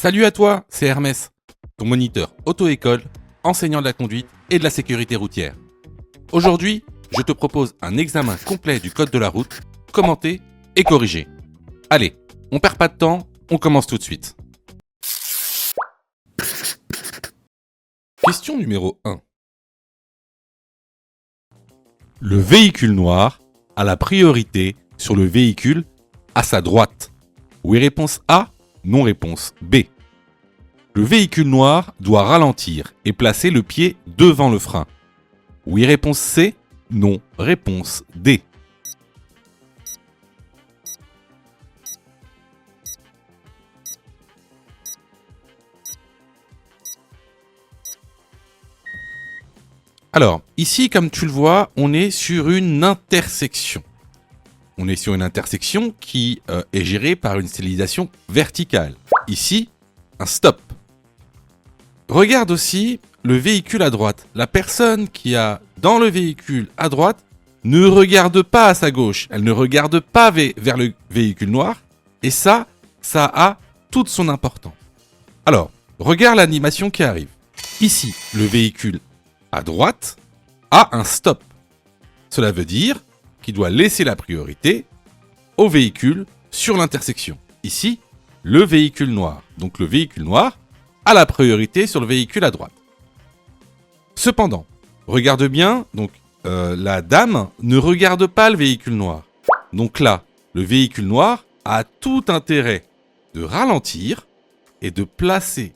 Salut à toi, c'est Hermès, ton moniteur auto-école, enseignant de la conduite et de la sécurité routière. Aujourd'hui, je te propose un examen complet du code de la route, commenté et corrigé. Allez, on perd pas de temps, on commence tout de suite. Question numéro 1. Le véhicule noir a la priorité sur le véhicule à sa droite. Oui, réponse A, non réponse B. Le véhicule noir doit ralentir et placer le pied devant le frein. Oui, réponse C, non réponse D. Alors, ici, comme tu le vois, on est sur une intersection. On est sur une intersection qui est gérée par une signalisation verticale. Ici, un stop. Regarde aussi le véhicule à droite. La personne qui a dans le véhicule à droite ne regarde pas à sa gauche. Elle ne regarde pas vers le véhicule noir. Et ça a toute son importance. Alors, regarde l'animation qui arrive. Ici, le véhicule à droite a un stop. Cela veut dire qu'il doit laisser la priorité au véhicule sur l'intersection. Ici, le véhicule noir. Donc le véhicule noir a la priorité sur le véhicule à droite. Cependant, regarde bien, donc la dame ne regarde pas le véhicule noir. Donc là, le véhicule noir a tout intérêt de ralentir et de placer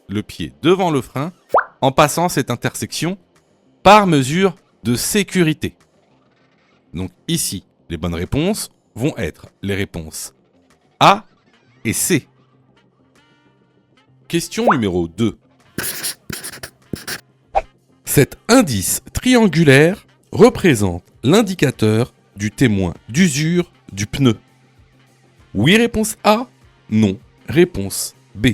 le pied devant le frein en passant cette intersection par mesure de sécurité. Donc ici, les bonnes réponses vont être les réponses A et C. Question numéro 2. Cet indice triangulaire représente l'indicateur du témoin d'usure du pneu. Oui, réponse A. Non, réponse B.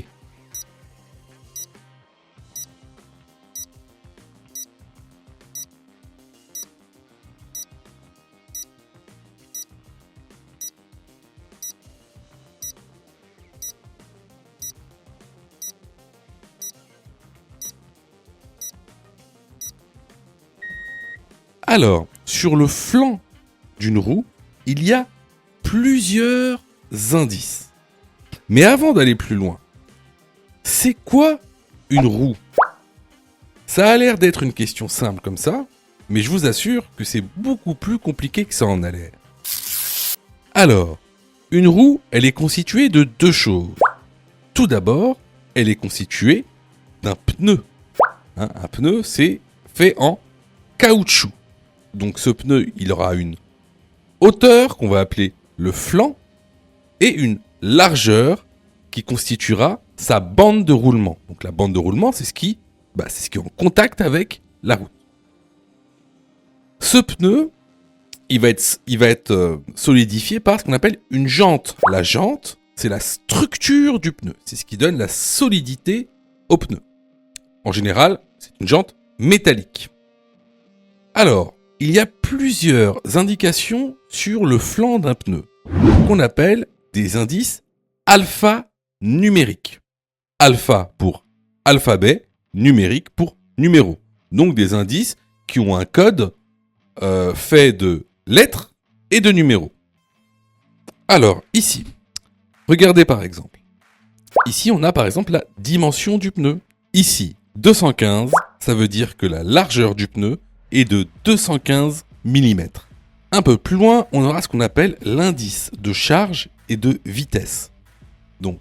Alors, sur le flanc d'une roue, il y a plusieurs indices. Mais avant d'aller plus loin, c'est quoi une roue? Ça a l'air d'être une question simple comme ça, mais je vous assure que c'est beaucoup plus compliqué que ça en a l'air. Alors, une roue, elle est constituée de deux choses. Tout d'abord, elle est constituée d'un pneu. Un pneu, c'est fait en caoutchouc. Donc ce pneu, il aura une hauteur qu'on va appeler le flanc et une largeur qui constituera sa bande de roulement. Donc la bande de roulement, c'est ce qui est en contact avec la route. Ce pneu, il va être solidifié par ce qu'on appelle une jante. La jante, c'est la structure du pneu. C'est ce qui donne la solidité au pneu. En général, c'est une jante métallique. Alors, il y a plusieurs indications sur le flanc d'un pneu qu'on appelle des indices alphanumériques. Alpha pour alphabet, numérique pour numéro. Donc des indices qui ont un code fait de lettres et de numéros. Alors ici, regardez par exemple. Ici, on a par exemple la dimension du pneu. Ici, 215, ça veut dire que la largeur du pneu est de 215 mm. Un peu plus loin, on aura ce qu'on appelle l'indice de charge et de vitesse. Donc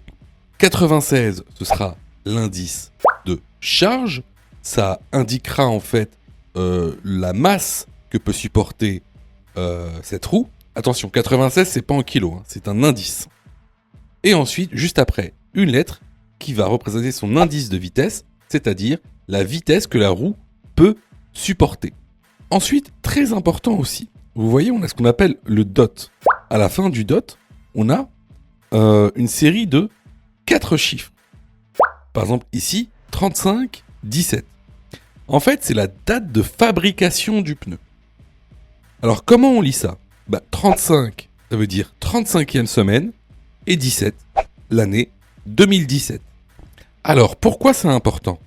96, ce sera l'indice de charge. Ça indiquera en fait la masse que peut supporter cette roue. Attention, 96, c'est pas en kilos, c'est un indice. Et ensuite, juste après, une lettre qui va représenter son indice de vitesse, c'est-à-dire la vitesse que la roue peut supporter. Ensuite, très important aussi, vous voyez, on a ce qu'on appelle le dot. À la fin du dot, on a une série de 4 chiffres. Par exemple, ici, 35, 17. En fait, c'est la date de fabrication du pneu. Alors, comment on lit ça? 35, ça veut dire 35e semaine, et 17, l'année 2017. Alors, pourquoi c'est important?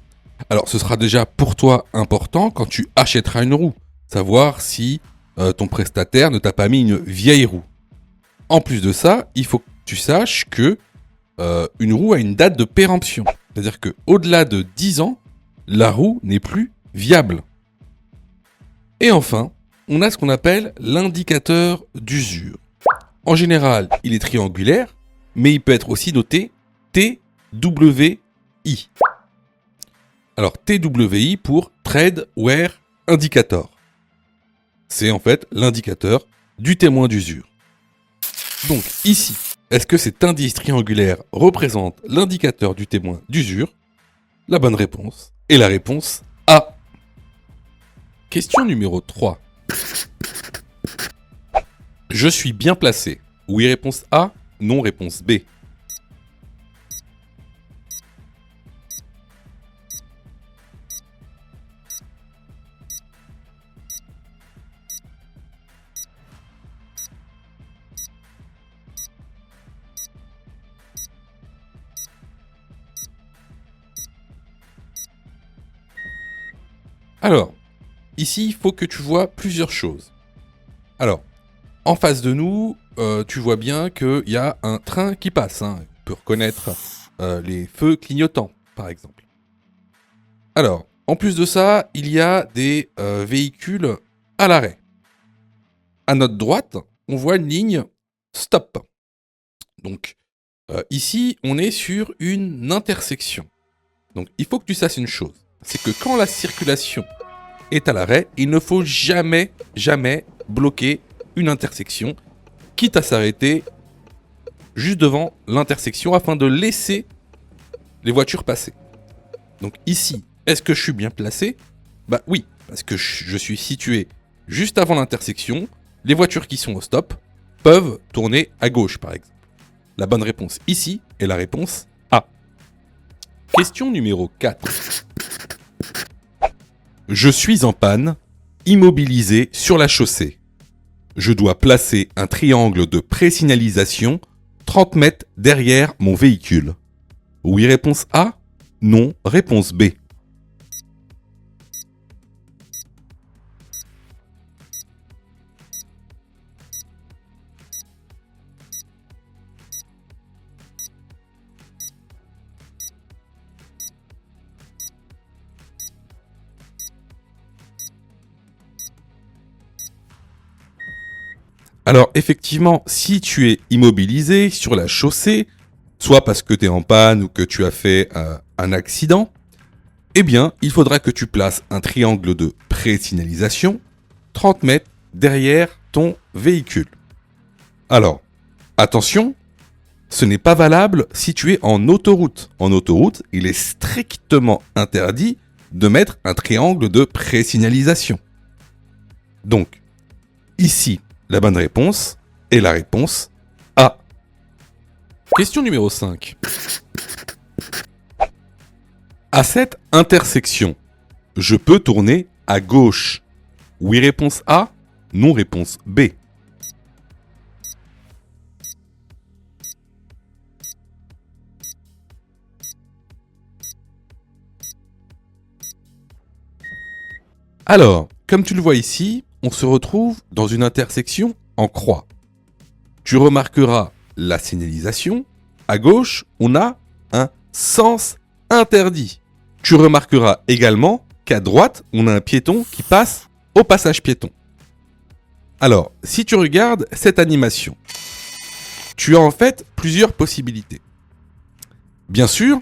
Alors, ce sera déjà pour toi important quand tu achèteras une roue. Savoir si ton prestataire ne t'a pas mis une vieille roue. En plus de ça, il faut que tu saches que une roue a une date de péremption. C'est-à-dire que au-delà de 10 ans, la roue n'est plus viable. Et enfin, on a ce qu'on appelle l'indicateur d'usure. En général, il est triangulaire, mais il peut être aussi noté TWI. Alors TWI pour Tread Wear Indicator. C'est en fait l'indicateur du témoin d'usure. Donc ici, est-ce que cet indice triangulaire représente l'indicateur du témoin d'usure? La bonne réponse est la réponse A. Question numéro 3. Je suis bien placé. Oui, réponse A. Non, réponse B. Alors, ici, il faut que tu vois plusieurs choses. Alors, en face de nous, tu vois bien qu'il y a un train qui passe. On peut reconnaître les feux clignotants, par exemple. Alors, en plus de ça, il y a des véhicules à l'arrêt. À notre droite, on voit une ligne stop. Donc, ici, on est sur une intersection. Donc, il faut que tu saches une chose. C'est que quand la circulation est à l'arrêt, il ne faut jamais bloquer une intersection, quitte à s'arrêter juste devant l'intersection afin de laisser les voitures passer. Donc ici, est-ce que je suis bien placé? Bah oui, parce que je suis situé juste avant l'intersection. Les voitures qui sont au stop peuvent tourner à gauche, par exemple. La bonne réponse ici est la réponse A. Question numéro 4. Je suis en panne, immobilisé sur la chaussée. Je dois placer un triangle de présignalisation 30 mètres derrière mon véhicule. Oui, réponse A. Non, réponse B. Alors effectivement, si tu es immobilisé sur la chaussée, soit parce que tu es en panne ou que tu as fait un accident, eh bien, il faudra que tu places un triangle de présignalisation 30 mètres derrière ton véhicule. Alors, attention, ce n'est pas valable si tu es en autoroute. En autoroute, il est strictement interdit de mettre un triangle de présignalisation. Donc, ici, la bonne réponse est la réponse A. Question numéro 5. À cette intersection, je peux tourner à gauche. Oui, réponse A. Non, réponse B. Alors, comme tu le vois ici, on se retrouve dans une intersection en croix. Tu remarqueras la signalisation. À gauche, on a un sens interdit. Tu remarqueras également qu'à droite, on a un piéton qui passe au passage piéton. Alors, si tu regardes cette animation, tu as en fait plusieurs possibilités. Bien sûr,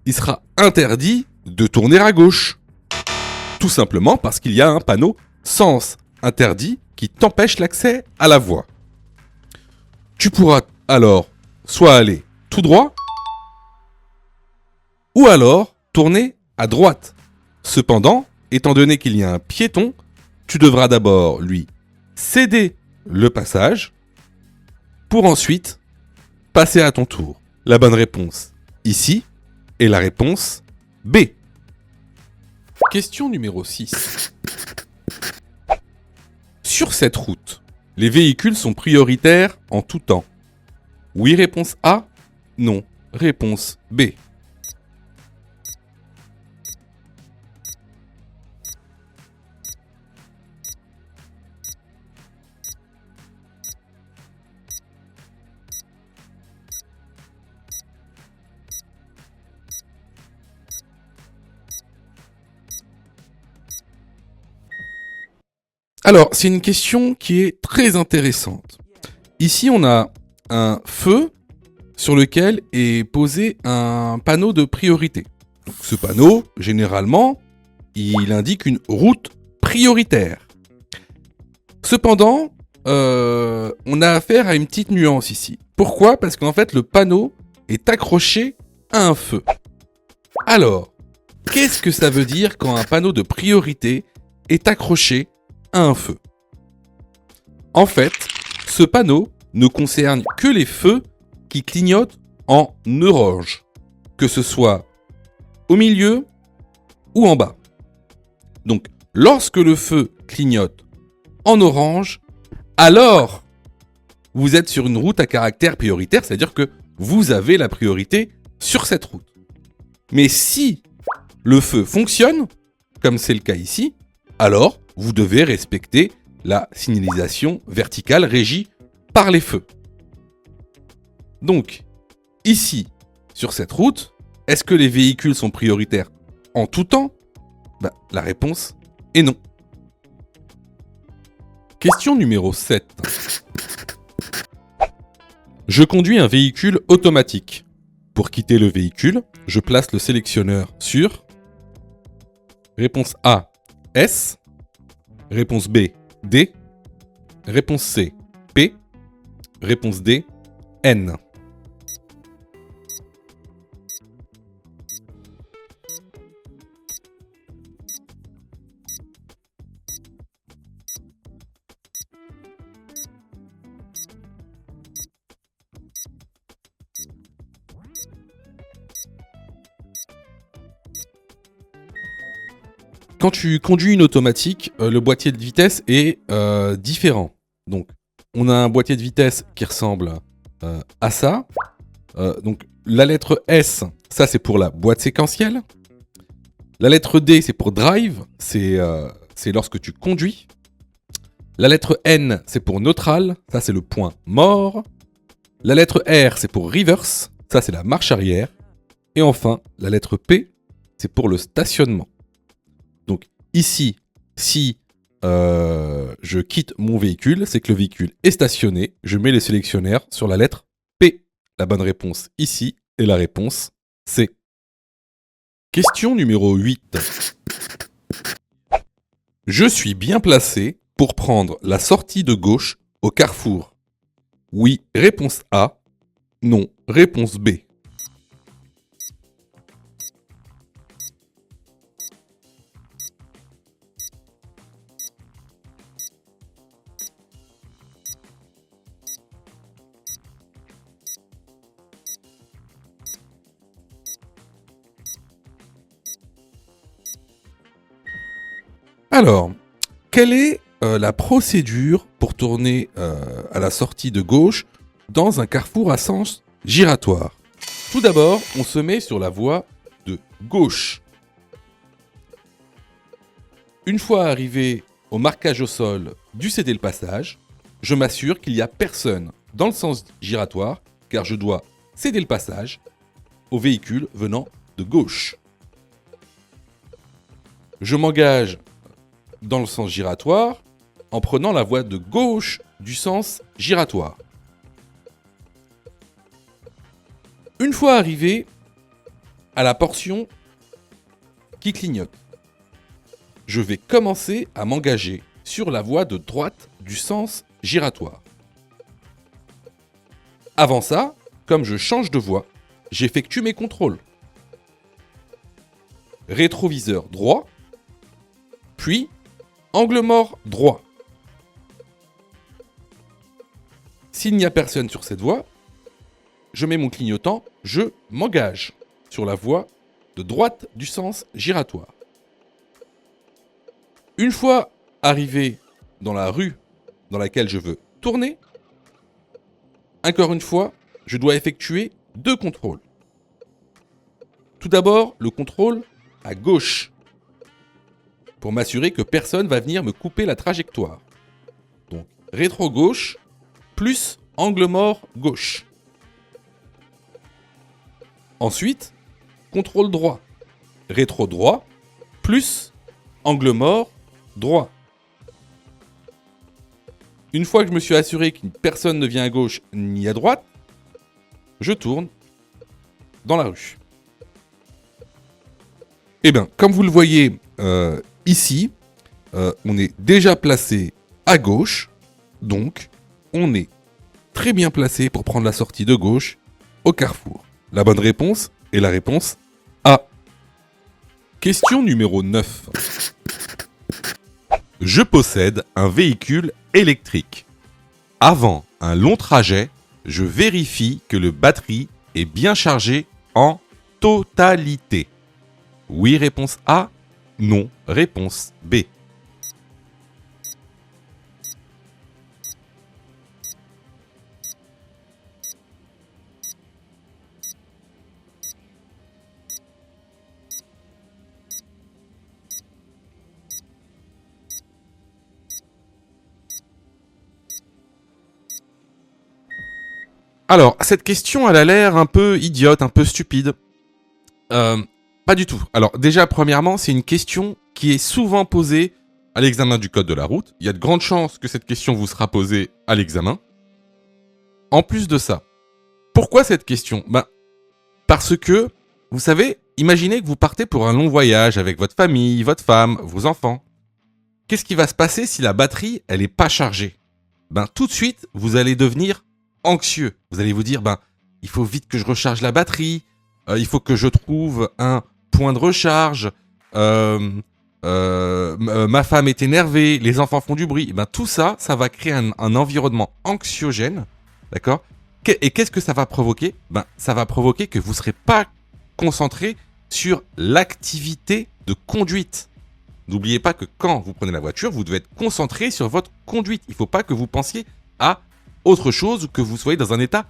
il sera interdit de tourner à gauche. Tout simplement parce qu'il y a un panneau sens interdit qui t'empêche l'accès à la voie. Tu pourras alors soit aller tout droit ou alors tourner à droite. Cependant, étant donné qu'il y a un piéton, tu devras d'abord lui céder le passage pour ensuite passer à ton tour. La bonne réponse ici est la réponse B. Question numéro 6. Sur cette route, les véhicules sont prioritaires en tout temps. Oui, réponse A. Non, réponse B. Alors, c'est une question qui est très intéressante. Ici, on a un feu sur lequel est posé un panneau de priorité. Donc, ce panneau, généralement, il indique une route prioritaire. Cependant, on a affaire à une petite nuance ici. Pourquoi ? Parce qu'en fait, le panneau est accroché à un feu. Alors, qu'est-ce que ça veut dire quand un panneau de priorité est accroché à un feu ? En fait, ce panneau ne concerne que les feux qui clignotent en orange, que ce soit au milieu ou en bas. Donc, lorsque le feu clignote en orange, alors vous êtes sur une route à caractère prioritaire, c'est-à-dire que vous avez la priorité sur cette route. Mais si le feu fonctionne, comme c'est le cas ici, alors vous devez respecter la signalisation verticale régie par les feux. Donc, ici, sur cette route, est-ce que les véhicules sont prioritaires en tout temps ? La réponse est non. Question numéro 7. Je conduis un véhicule automatique. Pour quitter le véhicule, je place le sélectionneur sur... Réponse A, S. Réponse B, D. Réponse C, P. Réponse D, N. Quand tu conduis une automatique, le boîtier de vitesse est différent. Donc, on a un boîtier de vitesse qui ressemble à ça. Donc, la lettre S, ça c'est pour la boîte séquentielle. La lettre D, c'est pour drive, c'est lorsque tu conduis. La lettre N, c'est pour neutral, ça c'est le point mort. La lettre R, c'est pour reverse, ça c'est la marche arrière. Et enfin, la lettre P, c'est pour le stationnement. Donc ici, si je quitte mon véhicule, c'est que le véhicule est stationné. Je mets le sélectionnaire sur la lettre P. La bonne réponse ici est la réponse C. Question numéro 8. Je suis bien placé pour prendre la sortie de gauche au carrefour. Oui, réponse A. Non, réponse B. Alors, quelle est la procédure pour tourner à la sortie de gauche dans un carrefour à sens giratoire ? Tout d'abord, on se met sur la voie de gauche. Une fois arrivé au marquage au sol du céder le passage, je m'assure qu'il n'y a personne dans le sens giratoire, car je dois céder le passage au véhicule venant de gauche. Je m'engage dans le sens giratoire en prenant la voie de gauche du sens giratoire. Une fois arrivé à la portion qui clignote, je vais commencer à m'engager sur la voie de droite du sens giratoire. Avant ça, comme je change de voie, j'effectue mes contrôles. Rétroviseur droit, puis angle mort droit. S'il n'y a personne sur cette voie, je mets mon clignotant, je m'engage sur la voie de droite du sens giratoire. Une fois arrivé dans la rue dans laquelle je veux tourner, encore une fois, je dois effectuer 2 contrôles. Tout d'abord, le contrôle à gauche, pour m'assurer que personne va venir me couper la trajectoire. Donc, rétro-gauche plus angle mort gauche. Ensuite, contrôle droit. Rétro-droit plus angle mort droit. Une fois que je me suis assuré qu'une personne ne vient à gauche ni à droite, je tourne dans la rue. Eh bien, comme vous le voyez ici, on est déjà placé à gauche, donc on est très bien placé pour prendre la sortie de gauche au carrefour. La bonne réponse est la réponse A. Question numéro 9. Je possède un véhicule électrique. Avant un long trajet, je vérifie que le batterie est bien chargé en totalité. Oui, réponse A. Non, réponse B. Alors, cette question, elle a l'air un peu idiote, un peu stupide. Pas du tout. Alors, déjà, premièrement, c'est une question qui est souvent posée à l'examen du code de la route. Il y a de grandes chances que cette question vous sera posée à l'examen. En plus de ça, pourquoi cette question ? Parce que, vous savez, imaginez que vous partez pour un long voyage avec votre famille, votre femme, vos enfants. Qu'est-ce qui va se passer si la batterie, elle est pas chargée ? Tout de suite, vous allez devenir anxieux. Vous allez vous dire, il faut vite que je recharge la batterie, il faut que je trouve un point de recharge, ma femme est énervée, les enfants font du bruit. Tout ça, ça va créer un environnement anxiogène, d'accord ? Et qu'est-ce que ça va provoquer ? Ça va provoquer que vous ne serez pas concentré sur l'activité de conduite. N'oubliez pas que quand vous prenez la voiture, vous devez être concentré sur votre conduite. Il ne faut pas que vous pensiez à autre chose ou que vous soyez dans un état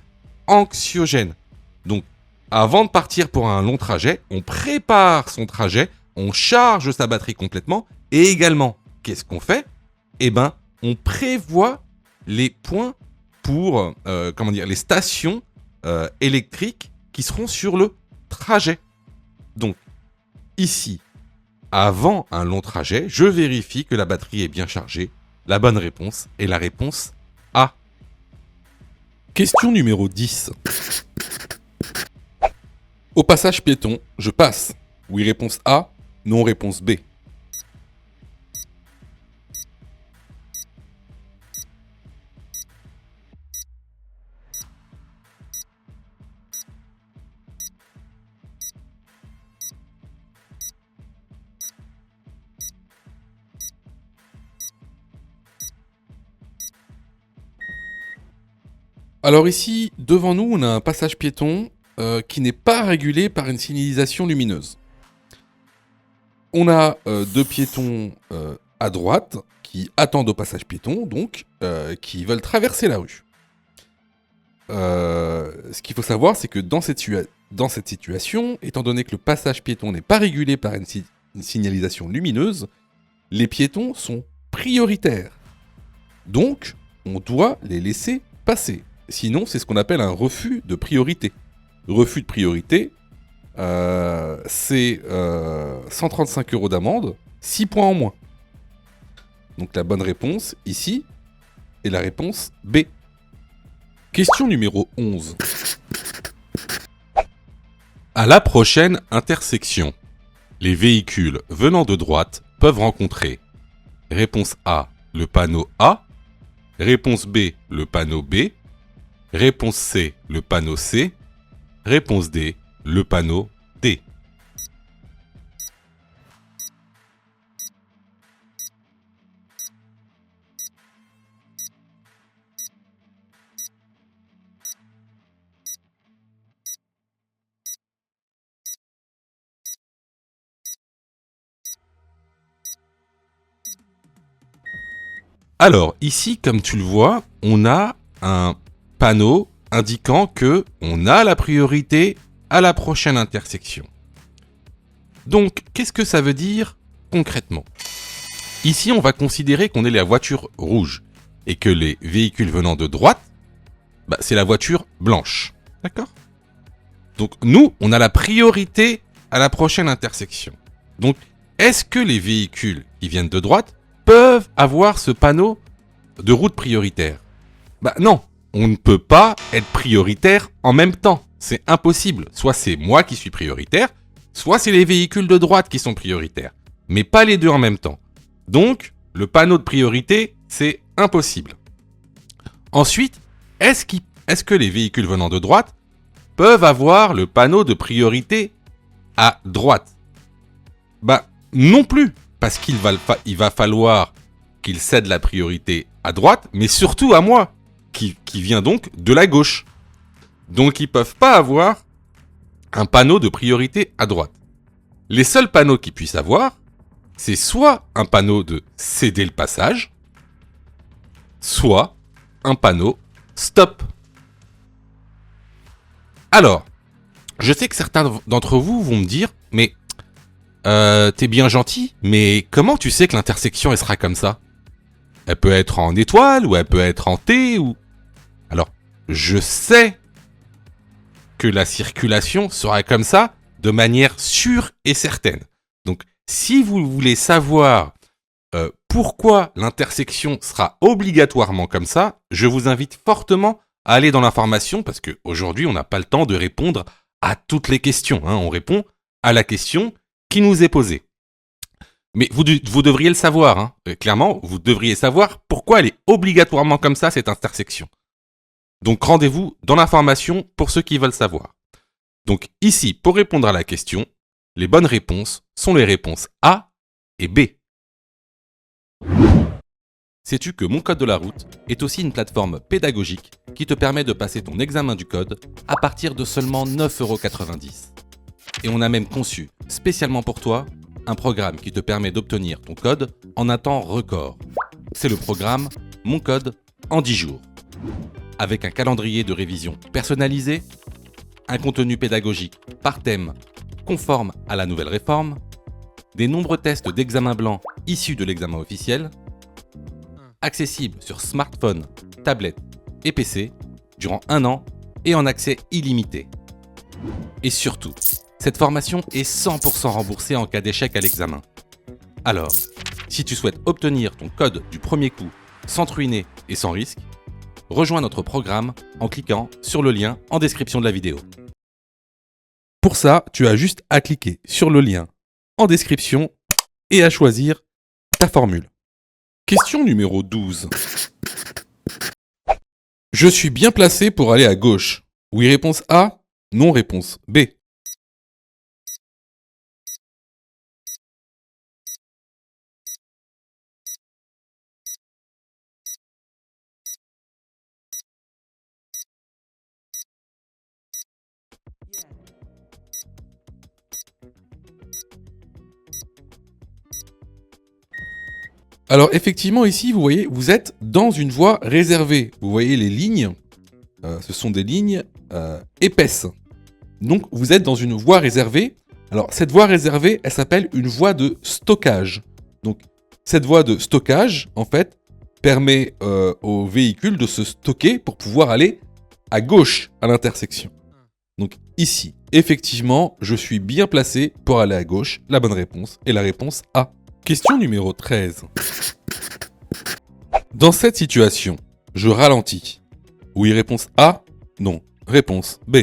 anxiogène. Donc, avant de partir pour un long trajet, on prépare son trajet, on charge sa batterie complètement et également, qu'est-ce qu'on fait ? On prévoit les points pour, les stations électriques qui seront sur le trajet. Donc, ici, avant un long trajet, je vérifie que la batterie est bien chargée. La bonne réponse est la réponse A. Question numéro 10. Au passage piéton, je passe. Oui, réponse A. Non, réponse B. Alors ici, devant nous, on a un passage piéton qui n'est pas régulé par une signalisation lumineuse. On a deux piétons à droite qui attendent au passage piéton, donc qui veulent traverser la rue. Ce qu'il faut savoir, c'est que dans cette situation, étant donné que le passage piéton n'est pas régulé par une signalisation lumineuse, les piétons sont prioritaires. Donc, on doit les laisser passer. Sinon, c'est ce qu'on appelle un refus de priorité. Refus de priorité, c'est 135 € d'amende, 6 points en moins. Donc la bonne réponse, ici, est la réponse B. Question numéro 11. À la prochaine intersection, les véhicules venant de droite peuvent rencontrer réponse A, le panneau A, réponse B, le panneau B, réponse C, le panneau C, réponse D, le panneau D. Alors, ici, comme tu le vois, on a un panneau indiquant que on a la priorité à la prochaine intersection. Donc, qu'est-ce que ça veut dire concrètement ? Ici, on va considérer qu'on est la voiture rouge et que les véhicules venant de droite, c'est la voiture blanche. D'accord ? Donc, nous, on a la priorité à la prochaine intersection. Donc, est-ce que les véhicules qui viennent de droite peuvent avoir ce panneau de route prioritaire. Bah non, on ne peut pas être prioritaire en même temps. C'est impossible. Soit c'est moi qui suis prioritaire, soit c'est les véhicules de droite qui sont prioritaires. Mais pas les deux en même temps. Donc, le panneau de priorité, c'est impossible. Ensuite, est-ce que les véhicules venant de droite peuvent avoir le panneau de priorité à droite? Bah non plus, parce il va falloir qu'ils cèdent la priorité à droite, mais surtout à moi, qui vient donc de la gauche. Donc ils peuvent pas avoir un panneau de priorité à droite. Les seuls panneaux qu'ils puissent avoir, c'est soit un panneau de céder le passage, soit un panneau stop. Alors, je sais que certains d'entre vous vont me dire, mais t'es bien gentil, mais comment tu sais que l'intersection elle sera comme ça? Elle peut être en étoile ou elle peut être en T ou... Alors, je sais que la circulation sera comme ça de manière sûre et certaine. Donc, si vous voulez savoir pourquoi l'intersection sera obligatoirement comme ça, je vous invite fortement à aller dans l'information parce qu'aujourd'hui, on n'a pas le temps de répondre à toutes les questions. On répond à la question qui nous est posée. Mais vous devriez le savoir. Clairement, vous devriez savoir pourquoi elle est obligatoirement comme ça, cette intersection. Donc rendez-vous dans l'information pour ceux qui veulent savoir. Donc ici, pour répondre à la question, les bonnes réponses sont les réponses A et B. Sais-tu que Mon Code de la Route est aussi une plateforme pédagogique qui te permet de passer ton examen du code à partir de seulement 9,90 €. Et on a même conçu, spécialement pour toi, un programme qui te permet d'obtenir ton code en un temps record. C'est le programme Mon Code en 10 jours. Avec un calendrier de révision personnalisé, un contenu pédagogique par thème conforme à la nouvelle réforme, des nombreux tests d'examen blanc issus de l'examen officiel, accessibles sur smartphone, tablette et PC durant 1 an et en accès illimité. Et surtout, cette formation est 100% remboursée en cas d'échec à l'examen. Alors, si tu souhaites obtenir ton code du premier coup sans te ruiner et sans risque, rejoins notre programme en cliquant sur le lien en description de la vidéo. Pour ça, tu as juste à cliquer sur le lien en description et à choisir ta formule. Question numéro 12. Je suis bien placé pour aller à gauche. Oui, réponse A. Non, réponse B. Alors effectivement ici, vous voyez, vous êtes dans une voie réservée. Vous voyez les lignes, ce sont des lignes épaisses. Donc vous êtes dans une voie réservée. Alors cette voie réservée, elle s'appelle une voie de stockage. Donc cette voie de stockage, en fait, permet au véhicule de se stocker pour pouvoir aller à gauche à l'intersection. Donc ici, effectivement, je suis bien placé pour aller à gauche. La bonne réponse est la réponse A. Question numéro 13. Dans cette situation, je ralentis. Oui, réponse A. Non. Réponse B.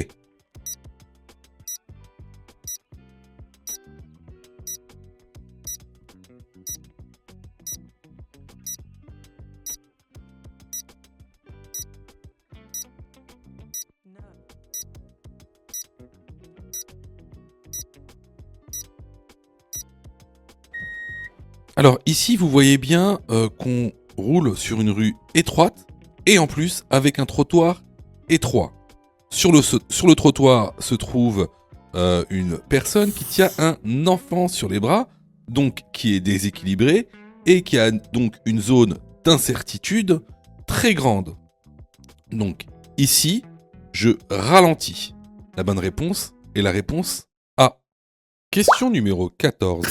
Alors ici, vous voyez bien qu'on roule sur une rue étroite et en plus avec un trottoir étroit. Sur le trottoir se trouve une personne qui tient un enfant sur les bras, donc qui est déséquilibré et qui a donc une zone d'incertitude très grande. Donc ici, je ralentis. La bonne réponse est la réponse A. Question numéro 14.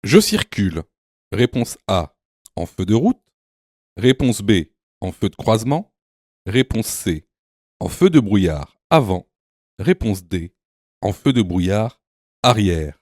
Je circule. Réponse A, en feu de route. Réponse B, en feu de croisement. Réponse C, en feu de brouillard avant. Réponse D, en feu de brouillard arrière.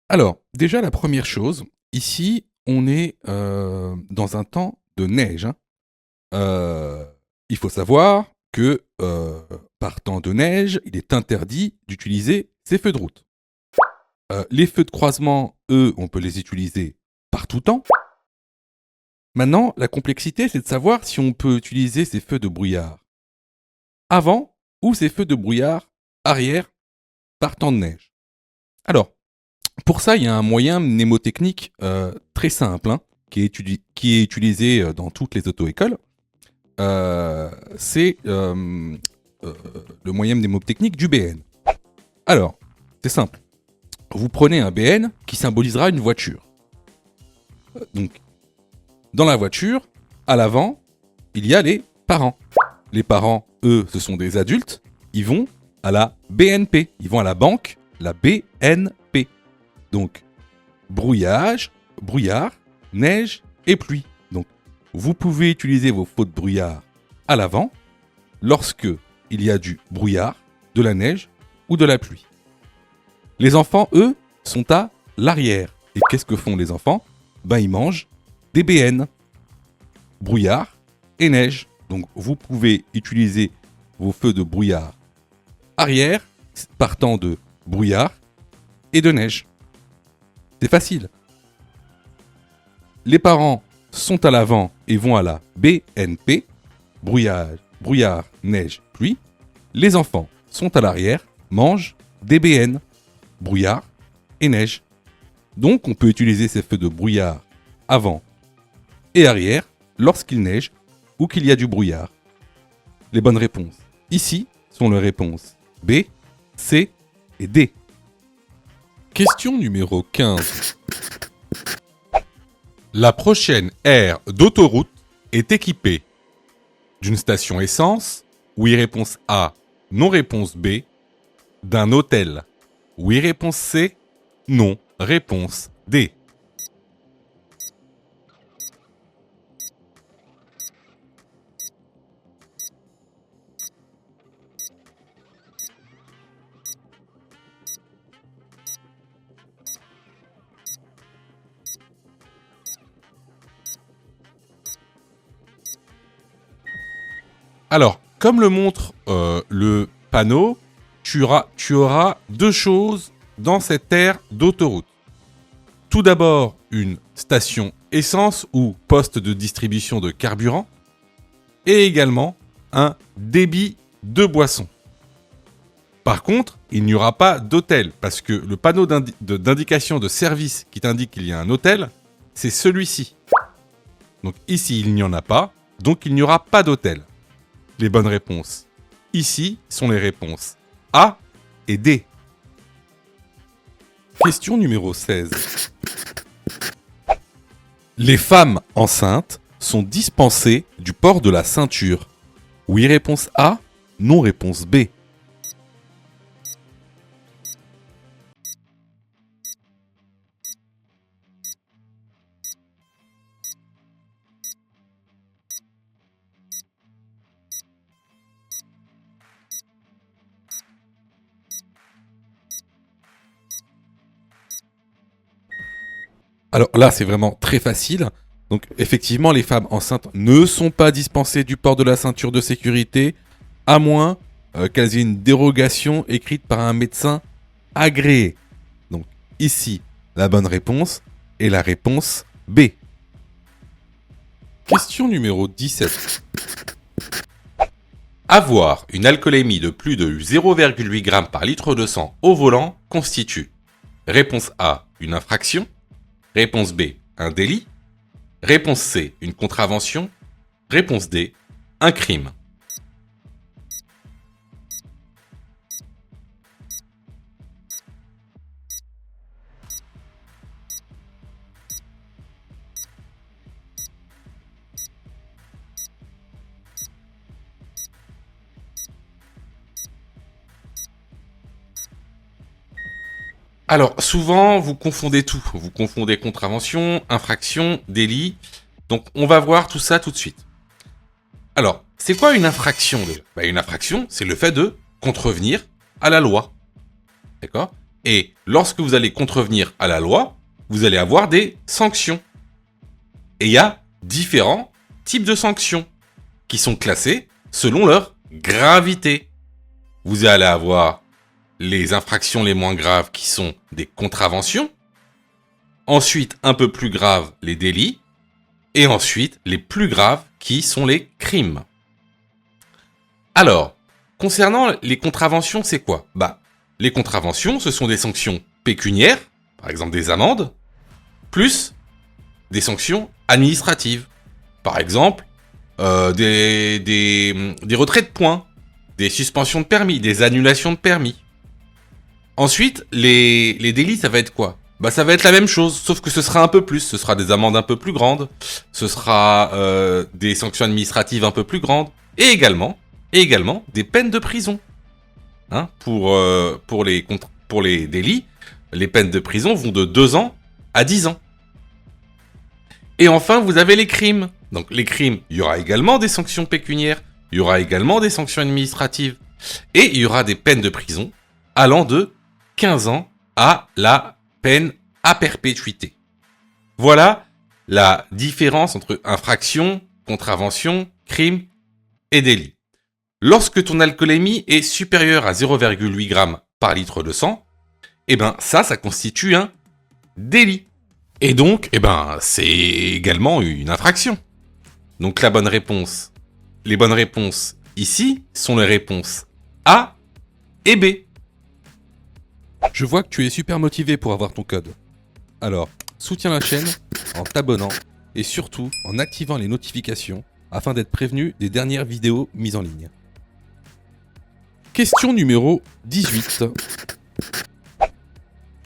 Alors, déjà la première chose, ici, on est dans un temps de neige, hein. Il faut savoir que par temps de neige, il est interdit d'utiliser ces feux de route. Les feux de croisement, eux, on peut les utiliser par tout temps. Maintenant, la complexité, c'est de savoir si on peut utiliser ces feux de brouillard avant ou ces feux de brouillard arrière par temps de neige. Alors, pour ça, il y a un moyen mnémotechnique très simple, hein, qui est utilisé dans toutes les auto-écoles. C'est le moyen mnémotechnique du BN. Alors, c'est simple. Vous prenez un BN qui symbolisera une voiture. Donc, dans la voiture, à l'avant, il y a les parents. Les parents, eux, ce sont des adultes. Ils vont à la BNP. Ils vont à la banque, la BNP. Donc, brouillard, neige et pluie. Donc, vous pouvez utiliser vos feux de brouillard à l'avant lorsque il y a du brouillard, de la neige ou de la pluie. Les enfants, eux, sont à l'arrière. Et qu'est-ce que font les enfants ? Ils mangent des BN, brouillard et neige. Donc, vous pouvez utiliser vos feux de brouillard arrière partant de brouillard et de neige. C'est facile. Les parents sont à l'avant et vont à la BNP, brouillard, neige, pluie. Les enfants sont à l'arrière, mangent des BN, brouillard et neige. Donc on peut utiliser ces feux de brouillard avant et arrière lorsqu'il neige ou qu'il y a du brouillard. Les bonnes réponses ici sont les réponses B, C et D. Question numéro 15. La prochaine aire d'autoroute est équipée d'une station essence, oui réponse A, non réponse B, d'un hôtel, oui réponse C, non réponse D. Alors, comme le montre le panneau, tu auras deux choses dans cette aire d'autoroute. Tout d'abord, une station essence ou poste de distribution de carburant et également un débit de boissons. Par contre, il n'y aura pas d'hôtel parce que le panneau d'indication de service qui t'indique qu'il y a un hôtel, c'est celui-ci. Donc ici, il n'y en a pas, donc il n'y aura pas d'hôtel. Les bonnes réponses ici sont les réponses A et D. Question numéro 16. Les femmes enceintes sont dispensées du port de la ceinture. Oui, réponse A, non, réponse B. Alors là, c'est vraiment très facile. Donc effectivement, les femmes enceintes ne sont pas dispensées du port de la ceinture de sécurité, à moins qu'elles aient une dérogation écrite par un médecin agréé. Donc ici, la bonne réponse est la réponse B. Question numéro 17. Avoir une alcoolémie de plus de 0,8 g par litre de sang au volant constitue réponse A, une infraction, réponse B, un délit, réponse C, une contravention, réponse D, un crime. Alors, souvent, vous confondez tout. Vous confondez contravention, infraction, délit. Donc, on va voir tout ça tout de suite. Alors, c'est quoi une infraction déjà ? Une infraction, c'est le fait de contrevenir à la loi. D'accord ? Et lorsque vous allez contrevenir à la loi, vous allez avoir des sanctions. Et il y a différents types de sanctions qui sont classées selon leur gravité. Vous allez avoir les infractions les moins graves qui sont des contraventions. Ensuite, un peu plus graves, les délits. Et ensuite, les plus graves qui sont les crimes. Alors, concernant les contraventions, c'est quoi ? Les contraventions, ce sont des sanctions pécuniaires, par exemple des amendes, plus des sanctions administratives. Par exemple, des retraits de points, des suspensions de permis, des annulations de permis. Ensuite, les délits, ça va être quoi ? Ça va être la même chose, sauf que ce sera un peu plus. Ce sera des amendes un peu plus grandes, ce sera des sanctions administratives un peu plus grandes, et également des peines de prison. Pour les délits, les peines de prison vont de 2 ans à 10 ans. Et enfin, vous avez les crimes. Donc les crimes, il y aura également des sanctions pécuniaires, il y aura également des sanctions administratives, et il y aura des peines de prison allant de 15 ans à la peine à perpétuité. Voilà la différence entre infraction, contravention, crime et délit. Lorsque ton alcoolémie est supérieure à 0,8 g par litre de sang, ça constitue un délit. Et donc, c'est également une infraction. Donc les bonnes réponses ici sont les réponses A et B. Je vois que tu es super motivé pour avoir ton code. Alors, soutiens la chaîne en t'abonnant et surtout en activant les notifications afin d'être prévenu des dernières vidéos mises en ligne. Question numéro 18.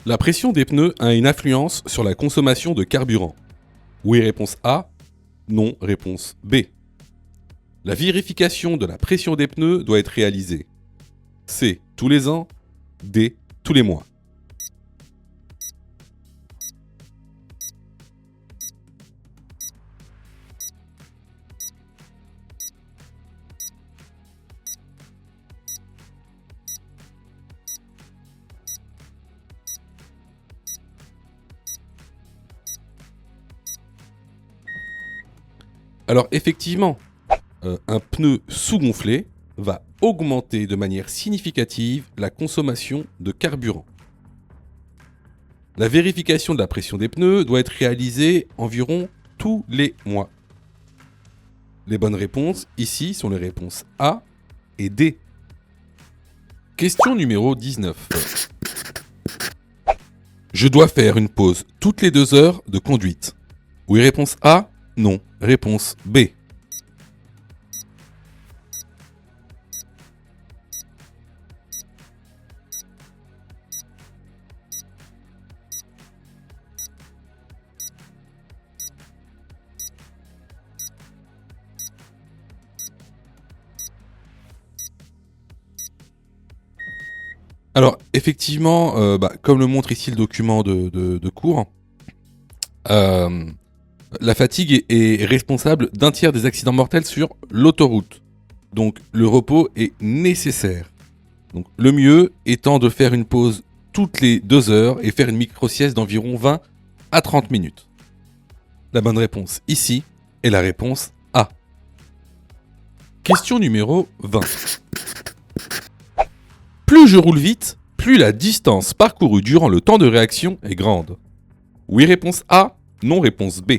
La pression des pneus a une influence sur la consommation de carburant. Oui, réponse A. Non, réponse B. La vérification de la pression des pneus doit être réalisée. C. Tous les ans. D. Tous les mois. Alors effectivement, un pneu sous-gonflé va augmenter de manière significative la consommation de carburant. La vérification de la pression des pneus doit être réalisée environ tous les mois. Les bonnes réponses ici sont les réponses A et D. Question numéro 19. Je dois faire une pause toutes les 2 heures de conduite. Oui, réponse A. Non, réponse B. Alors, effectivement, comme le montre ici le document de cours, la fatigue est responsable d'un tiers des accidents mortels sur l'autoroute. Donc, le repos est nécessaire. Donc, le mieux étant de faire une pause toutes les 2 heures et faire une micro-sieste d'environ 20 à 30 minutes. La bonne réponse ici est la réponse A. Question numéro 20. Plus je roule vite, plus la distance parcourue durant le temps de réaction est grande. Oui, réponse A. Non, réponse B.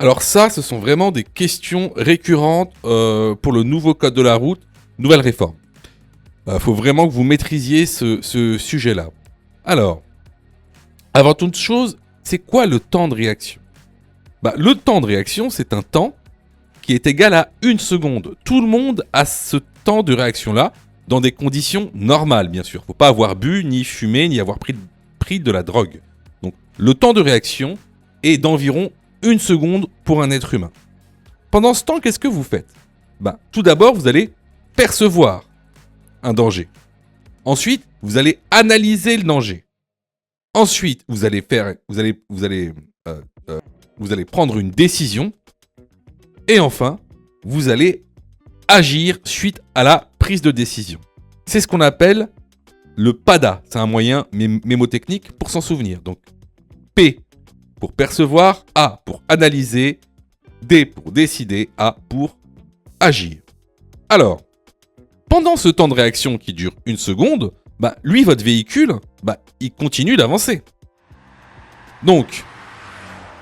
Alors ça, ce sont vraiment des questions récurrentes pour le nouveau code de la route, nouvelle réforme. Faut vraiment que vous maîtrisiez ce sujet-là. Alors, avant toute chose, c'est quoi le temps de réaction ? Le temps de réaction, c'est un temps qui est égal à 1 seconde. Tout le monde a ce temps de réaction-là, dans des conditions normales, bien sûr. Faut pas avoir bu, ni fumé, ni avoir pris de la drogue. Donc, le temps de réaction est d'environ 1 seconde pour un être humain. Pendant ce temps, qu'est-ce que vous faites ? Tout d'abord, vous allez percevoir un danger. Ensuite, vous allez analyser le danger. Ensuite, vous allez prendre une décision. Et enfin, vous allez agir suite à la prise de décision. C'est ce qu'on appelle le PADA. C'est un moyen mémotechnique pour s'en souvenir. Donc, P pour percevoir, A pour analyser, D pour décider, A pour agir. Alors, pendant ce temps de réaction qui dure 1 seconde, lui, votre véhicule, il continue d'avancer. Donc,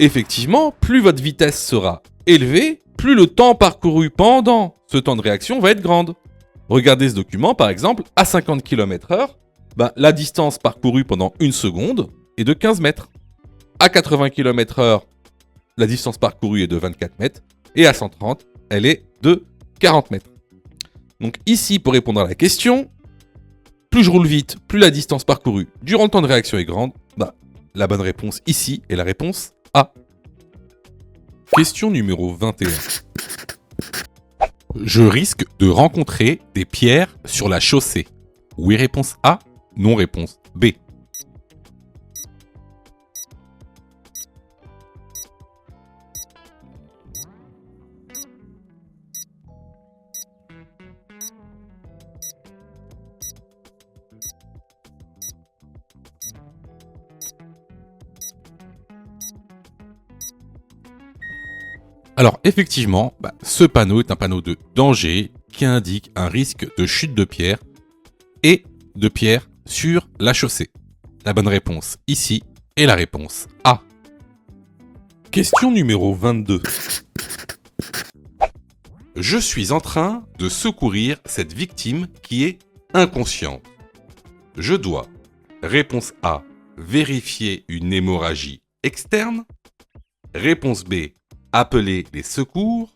effectivement, plus votre vitesse sera élevée, plus le temps parcouru pendant ce temps de réaction va être grande. Regardez ce document, par exemple, à 50 km/h, la distance parcourue pendant 1 seconde est de 15 mètres. À 80 km/h, la distance parcourue est de 24 mètres. Et à 130, elle est de 40 mètres. Donc ici, pour répondre à la question, plus je roule vite, plus la distance parcourue durant le temps de réaction est grande. La bonne réponse ici est la réponse A. Question numéro 21. Je risque de rencontrer des pierres sur la chaussée. Oui, réponse A. Non, réponse B. Alors effectivement, ce panneau est un panneau de danger qui indique un risque de chute de pierre et de pierre sur la chaussée. La bonne réponse ici est la réponse A. Question numéro 22. Je suis en train de secourir cette victime qui est inconsciente. Je dois, réponse A, vérifier une hémorragie externe. Réponse B, appeler les secours.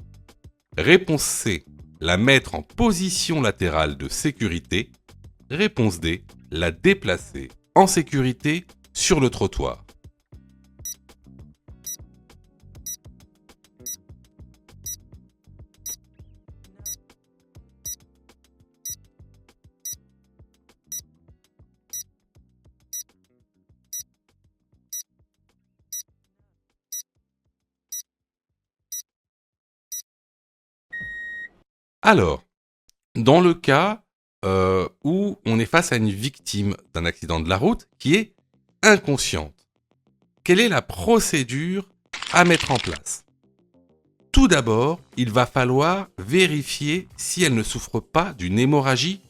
Réponse C, la mettre en position latérale de sécurité. Réponse D, la déplacer en sécurité sur le trottoir. Alors, dans le cas où on est face à une victime d'un accident de la route qui est inconsciente, quelle est la procédure à mettre en place ? Tout d'abord, il va falloir vérifier si elle ne souffre pas d'une hémorragie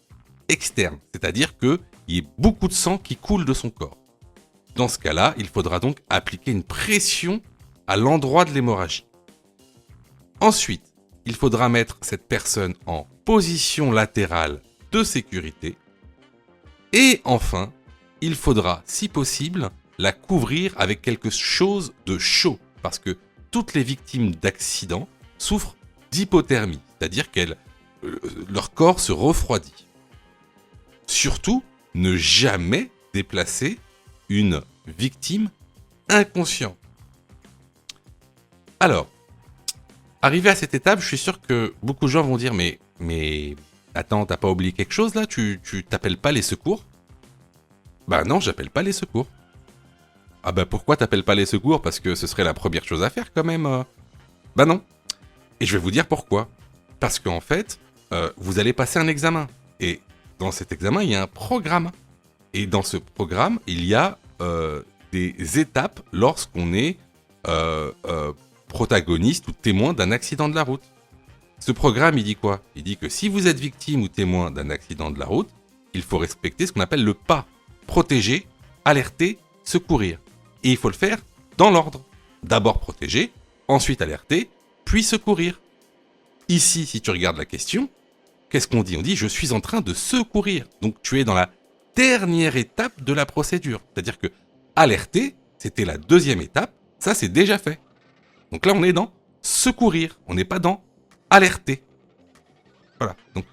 externe, c'est-à-dire qu'il y ait beaucoup de sang qui coule de son corps. Dans ce cas-là, il faudra donc appliquer une pression à l'endroit de l'hémorragie. Ensuite, il faudra mettre cette personne en position latérale de sécurité. Et enfin, il faudra, si possible, la couvrir avec quelque chose de chaud, parce que toutes les victimes d'accidents souffrent d'hypothermie, c'est-à-dire que leur corps se refroidit. Surtout, ne jamais déplacer une victime inconsciente. Alors, arrivé à cette étape, je suis sûr que beaucoup de gens vont dire mais attends, t'as pas oublié quelque chose là ? Tu t'appelles pas les secours ? Non, j'appelle pas les secours. Ah pourquoi t'appelles pas les secours ? Parce que ce serait la première chose à faire quand même. Non. Et je vais vous dire pourquoi. Parce qu'en fait, vous allez passer un examen. Et dans cet examen, il y a un programme. Et dans ce programme, il y a des étapes lorsqu'on est protagoniste ou témoin d'un accident de la route. Ce programme, il dit quoi ? Il dit que si vous êtes victime ou témoin d'un accident de la route, il faut respecter ce qu'on appelle le PA. Protéger, alerter, secourir. Et il faut le faire dans l'ordre. D'abord protéger, ensuite alerter, puis secourir. Ici, si tu regardes la question, qu'est-ce qu'on dit ? On dit « je suis en train de secourir ». Donc tu es dans la dernière étape de la procédure. C'est-à-dire que alerter, c'était la deuxième étape, ça c'est déjà fait. Donc là, on est dans secourir, on n'est pas dans alerter. Voilà. Donc,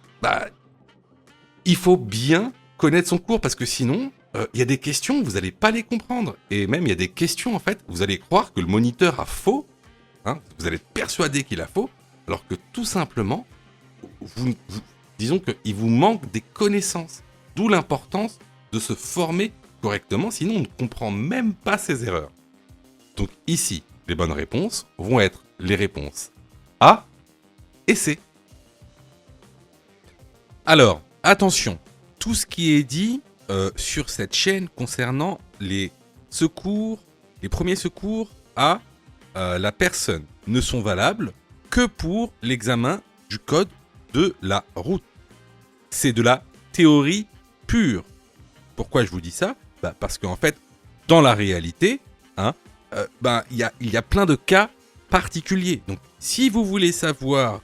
il faut bien connaître son cours parce que sinon, il y a des questions, vous n'allez pas les comprendre. Et même, il y a des questions, en fait, vous allez croire que le moniteur a faux. Vous allez être persuadé qu'il a faux, alors que tout simplement, disons qu'il vous manque des connaissances. D'où l'importance de se former correctement, sinon on ne comprend même pas ses erreurs. Donc ici, les bonnes réponses vont être les réponses A et C. Alors, attention, tout ce qui est dit sur cette chaîne concernant les secours, les premiers secours à la personne ne sont valables que pour l'examen du code de la route. C'est de la théorie pure. Pourquoi je vous dis ça ? Parce qu'en fait, dans la réalité, il y a plein de cas particuliers. Donc, si vous voulez savoir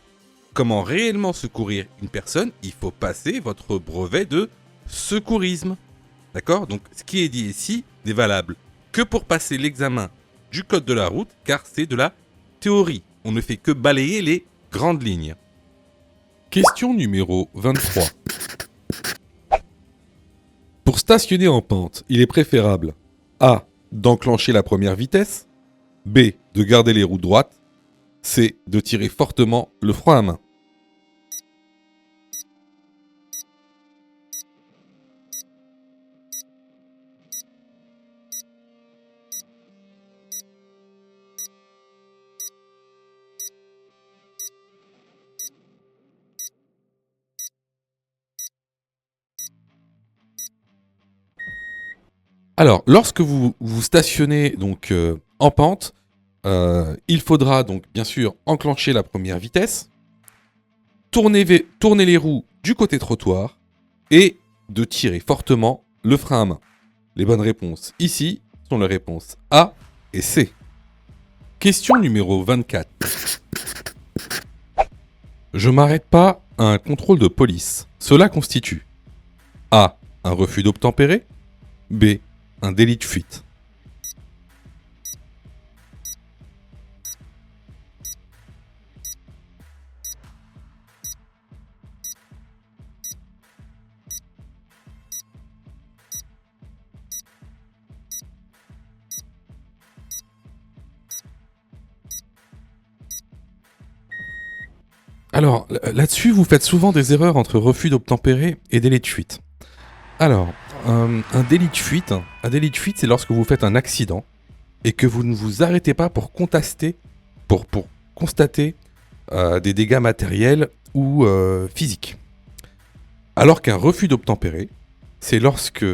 comment réellement secourir une personne, il faut passer votre brevet de secourisme. D'accord ? Donc, ce qui est dit ici n'est valable que pour passer l'examen du code de la route, car c'est de la théorie. On ne fait que balayer les grandes lignes. Question numéro 23. Pour stationner en pente, il est préférable A. D'enclencher la première vitesse, B. De garder les roues droites, C. De tirer fortement le frein à main. Alors, lorsque vous vous stationnez donc en pente, il faudra donc bien sûr enclencher la première vitesse, tourner les roues du côté trottoir et de tirer fortement le frein à main. Les bonnes réponses ici sont les réponses A et C. Question numéro 24. Je m'arrête pas à un contrôle de police. Cela constitue A. Un refus d'obtempérer, B. Un délit de fuite. Alors, là-dessus, vous faites souvent des erreurs entre refus d'obtempérer et délit de fuite. Alors, un délit de fuite, c'est lorsque vous faites un accident et que vous ne vous arrêtez pas pour constater des dégâts matériels ou physiques. Alors qu'un refus d'obtempérer, c'est lorsque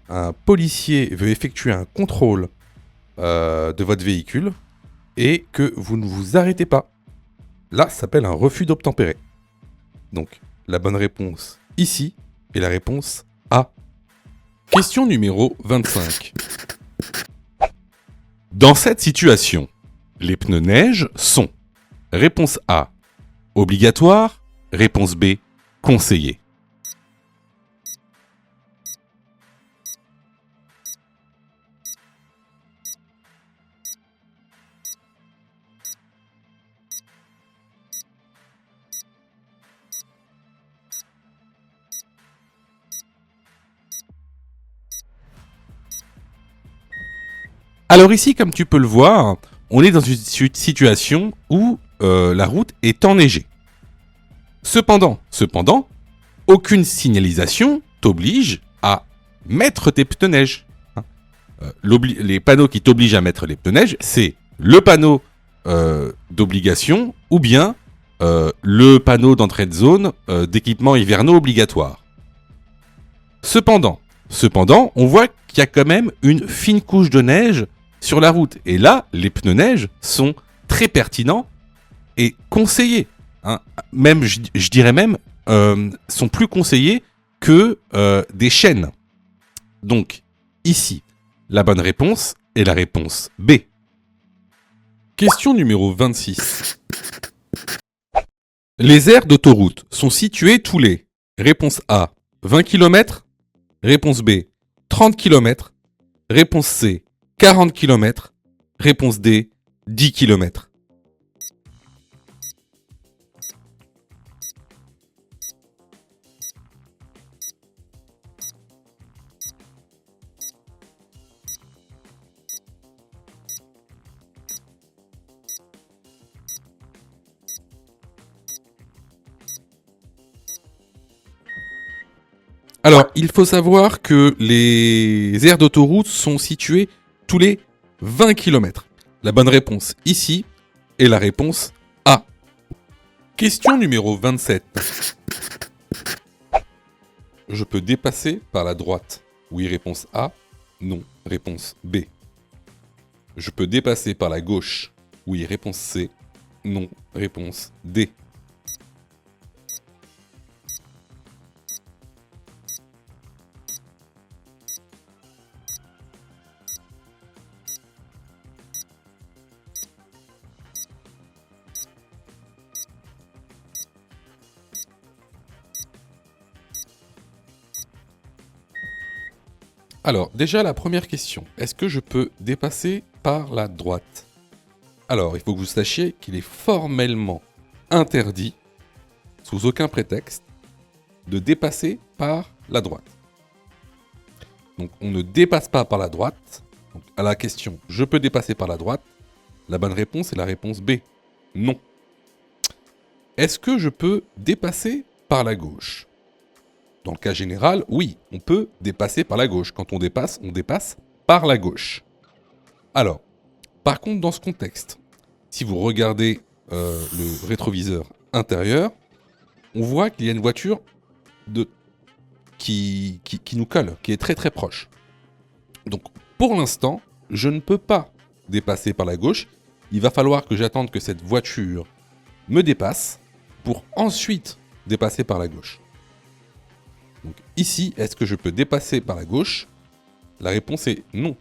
un policier veut effectuer un contrôle de votre véhicule et que vous ne vous arrêtez pas. Là, ça s'appelle un refus d'obtempérer. Donc, la bonne réponse ici est la réponse A. Question numéro 25. Dans cette situation, les pneus neige sont réponse A, obligatoire, réponse B, conseillé. Alors ici, comme tu peux le voir, on est dans une situation où la route est enneigée. Cependant, aucune signalisation t'oblige à mettre tes pneus neige. Les panneaux qui t'obligent à mettre les pneus neige, c'est le panneau d'obligation ou bien le panneau d'entrée de zone d'équipement hivernaux obligatoire. Cependant, on voit qu'il y a quand même une fine couche de neige sur la route. Et là, les pneus neige sont très pertinents et conseillés. Même, je dirais même, sont plus conseillés que des chaînes. Donc, ici, la bonne réponse est la réponse B. Question numéro 26. Les aires d'autoroute sont situées tous les réponse A, 20 km, réponse B, 30 km, réponse C, 40 km, réponse D, 10 km. Alors, il faut savoir que les aires d'autoroute sont situées tous les 20 km. La bonne réponse ici est la réponse A. Question numéro 27. Je peux dépasser par la droite. Oui, réponse A. Non, réponse B. Je peux dépasser par la gauche. Oui, réponse C. Non, réponse D. Alors, déjà la première question. Est-ce que je peux dépasser par la droite? Alors, il faut que vous sachiez qu'il est formellement interdit, sous aucun prétexte, de dépasser par la droite. Donc, on ne dépasse pas par la droite. Donc, à la question « Je peux dépasser par la droite ?» la bonne réponse est la réponse B. Non. Est-ce que je peux dépasser par la gauche? Dans le cas général, oui, on peut dépasser par la gauche. Quand on dépasse par la gauche. Alors, par contre, dans ce contexte, si vous regardez le rétroviseur intérieur, on voit qu'il y a une voiture qui nous colle, qui est très très proche. Donc, pour l'instant, je ne peux pas dépasser par la gauche. Il va falloir que j'attende que cette voiture me dépasse pour ensuite dépasser par la gauche. Donc ici, est-ce que je peux dépasser par la gauche? La réponse est non.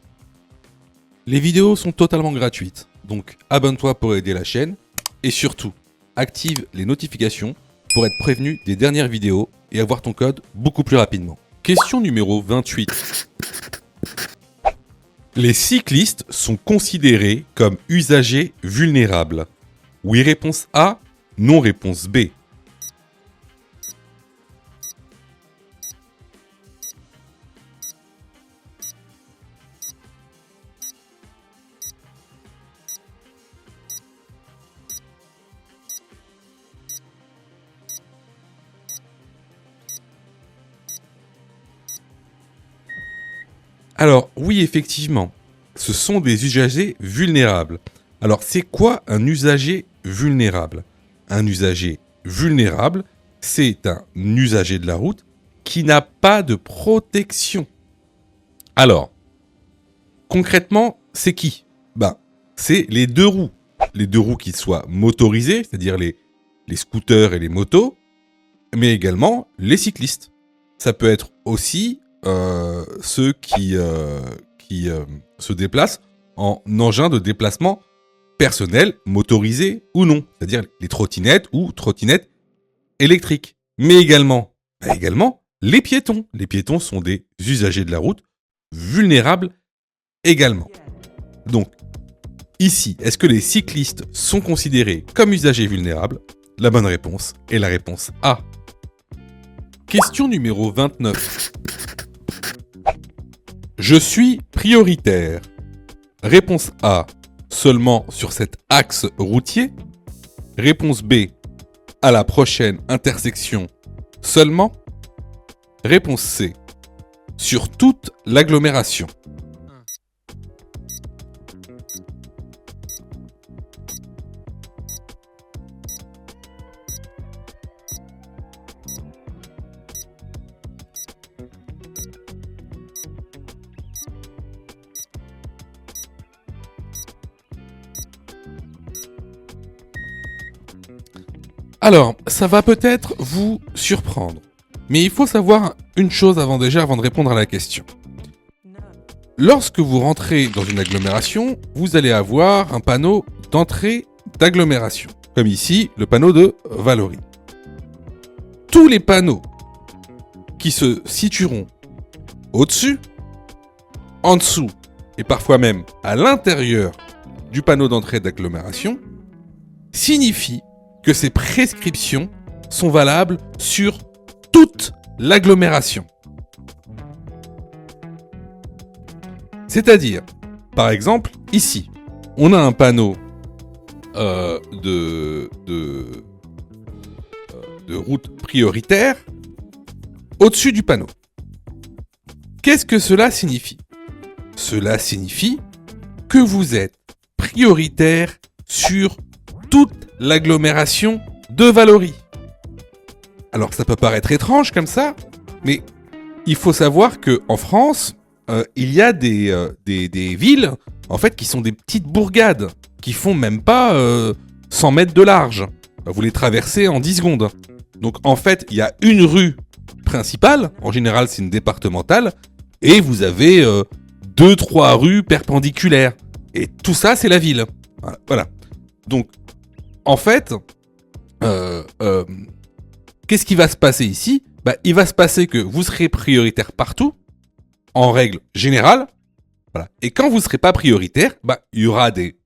Les vidéos sont totalement gratuites, donc abonne-toi pour aider la chaîne et surtout, active les notifications pour être prévenu des dernières vidéos et avoir ton code beaucoup plus rapidement. Question numéro 28. Les cyclistes sont considérés comme usagers vulnérables. Oui, réponse A, non, réponse B. Alors, oui, effectivement, ce sont des usagers vulnérables. Alors, c'est quoi un usager vulnérable? Un usager vulnérable, c'est un usager de la route qui n'a pas de protection. Alors, concrètement, c'est qui? C'est les deux roues. Les deux roues qui soient motorisées, c'est-à-dire les scooters et les motos, mais également les cyclistes. Ça peut être aussi ceux qui se déplacent en engin de déplacement personnel, motorisé ou non, c'est-à-dire les trottinettes ou trottinettes électriques. Mais également les piétons. Les piétons sont des usagers de la route, vulnérables également. Donc, ici, est-ce que les cyclistes sont considérés comme usagers vulnérables? La bonne réponse est la réponse A. Question numéro 29. Je suis prioritaire. Réponse A, seulement sur cet axe routier. Réponse B, à la prochaine intersection seulement. Réponse C, sur toute l'agglomération. Alors, ça va peut-être vous surprendre, mais il faut savoir une chose avant de répondre à la question. Lorsque vous rentrez dans une agglomération, vous allez avoir un panneau d'entrée d'agglomération, comme ici, le panneau de Valory. Tous les panneaux qui se situeront au-dessus, en dessous, et parfois même à l'intérieur du panneau d'entrée d'agglomération, signifient que ces prescriptions sont valables sur toute l'agglomération. C'est-à-dire, par exemple, ici, on a un panneau de route prioritaire au-dessus du panneau. Qu'est-ce que cela signifie? Cela signifie que vous êtes prioritaire sur toute l'agglomération de Valoris. Alors ça peut paraître étrange comme ça, mais il faut savoir qu'en France, il y a des villes en fait qui sont des petites bourgades qui font même pas 100 mètres de large. Vous les traversez en 10 secondes. Donc en fait, il y a une rue principale, en général c'est une départementale, et vous avez 2-3 rues perpendiculaires. Et tout ça, c'est la ville. Voilà. Donc, en fait, qu'est-ce qui va se passer ici? Il va se passer que vous serez prioritaire partout, en règle générale. Voilà. Et quand vous ne serez pas prioritaire, il y aura des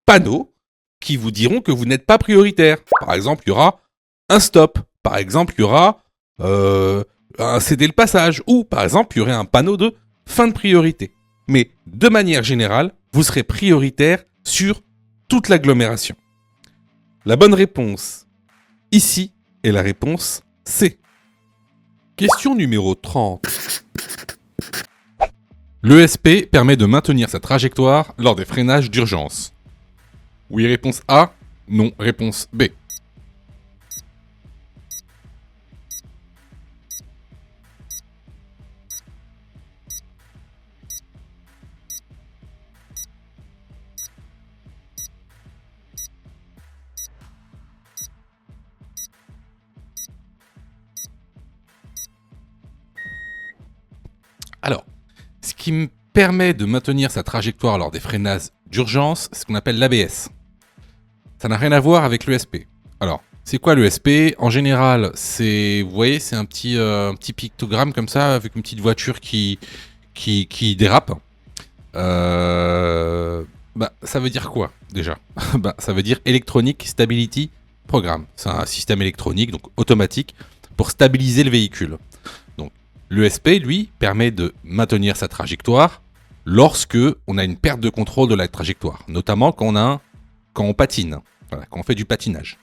panneaux qui vous diront que vous n'êtes pas prioritaire. Par exemple, il y aura un stop. Par exemple, il y aura un céder le passage. Ou, par exemple, il y aurait un panneau de fin de priorité. Mais de manière générale, vous serez prioritaire sur toute l'agglomération. La bonne réponse ici est la réponse C. Question numéro 30. L'ESP permet de maintenir sa trajectoire lors des freinages d'urgence. Oui, réponse A. Non, réponse B. Alors, ce qui me permet de maintenir sa trajectoire lors des freinages d'urgence, c'est ce qu'on appelle l'ABS. Ça n'a rien à voir avec l'ESP. Alors, c'est quoi l'ESP? En général, vous voyez, c'est un petit pictogramme comme ça, avec une petite voiture qui dérape. Ça veut dire quoi, déjà? Ça veut dire Electronic Stability Program. C'est un système électronique, donc automatique, pour stabiliser le véhicule. Donc, l'ESP, lui, permet de maintenir sa trajectoire lorsque on a une perte de contrôle de la trajectoire, notamment quand on patine, voilà, quand on fait du patinage.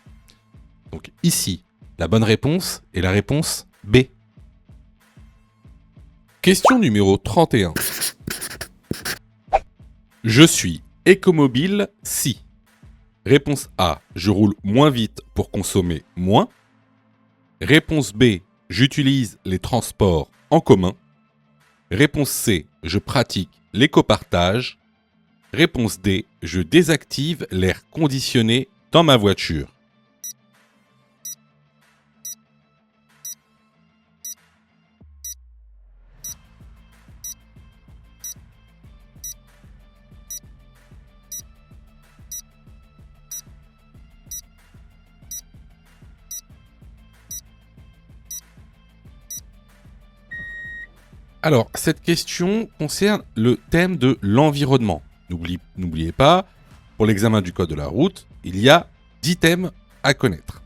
Donc ici, la bonne réponse est la réponse B. Question numéro 31. Je suis écomobile si. Réponse A, je roule moins vite pour consommer moins. Réponse B, j'utilise les transports en commun. Réponse C, je pratique l'écopartage. Réponse D, je désactive l'air conditionné dans ma voiture. Alors, cette question concerne le thème de l'environnement. N'oubliez pas, pour l'examen du code de la route, il y a 10 thèmes à connaître.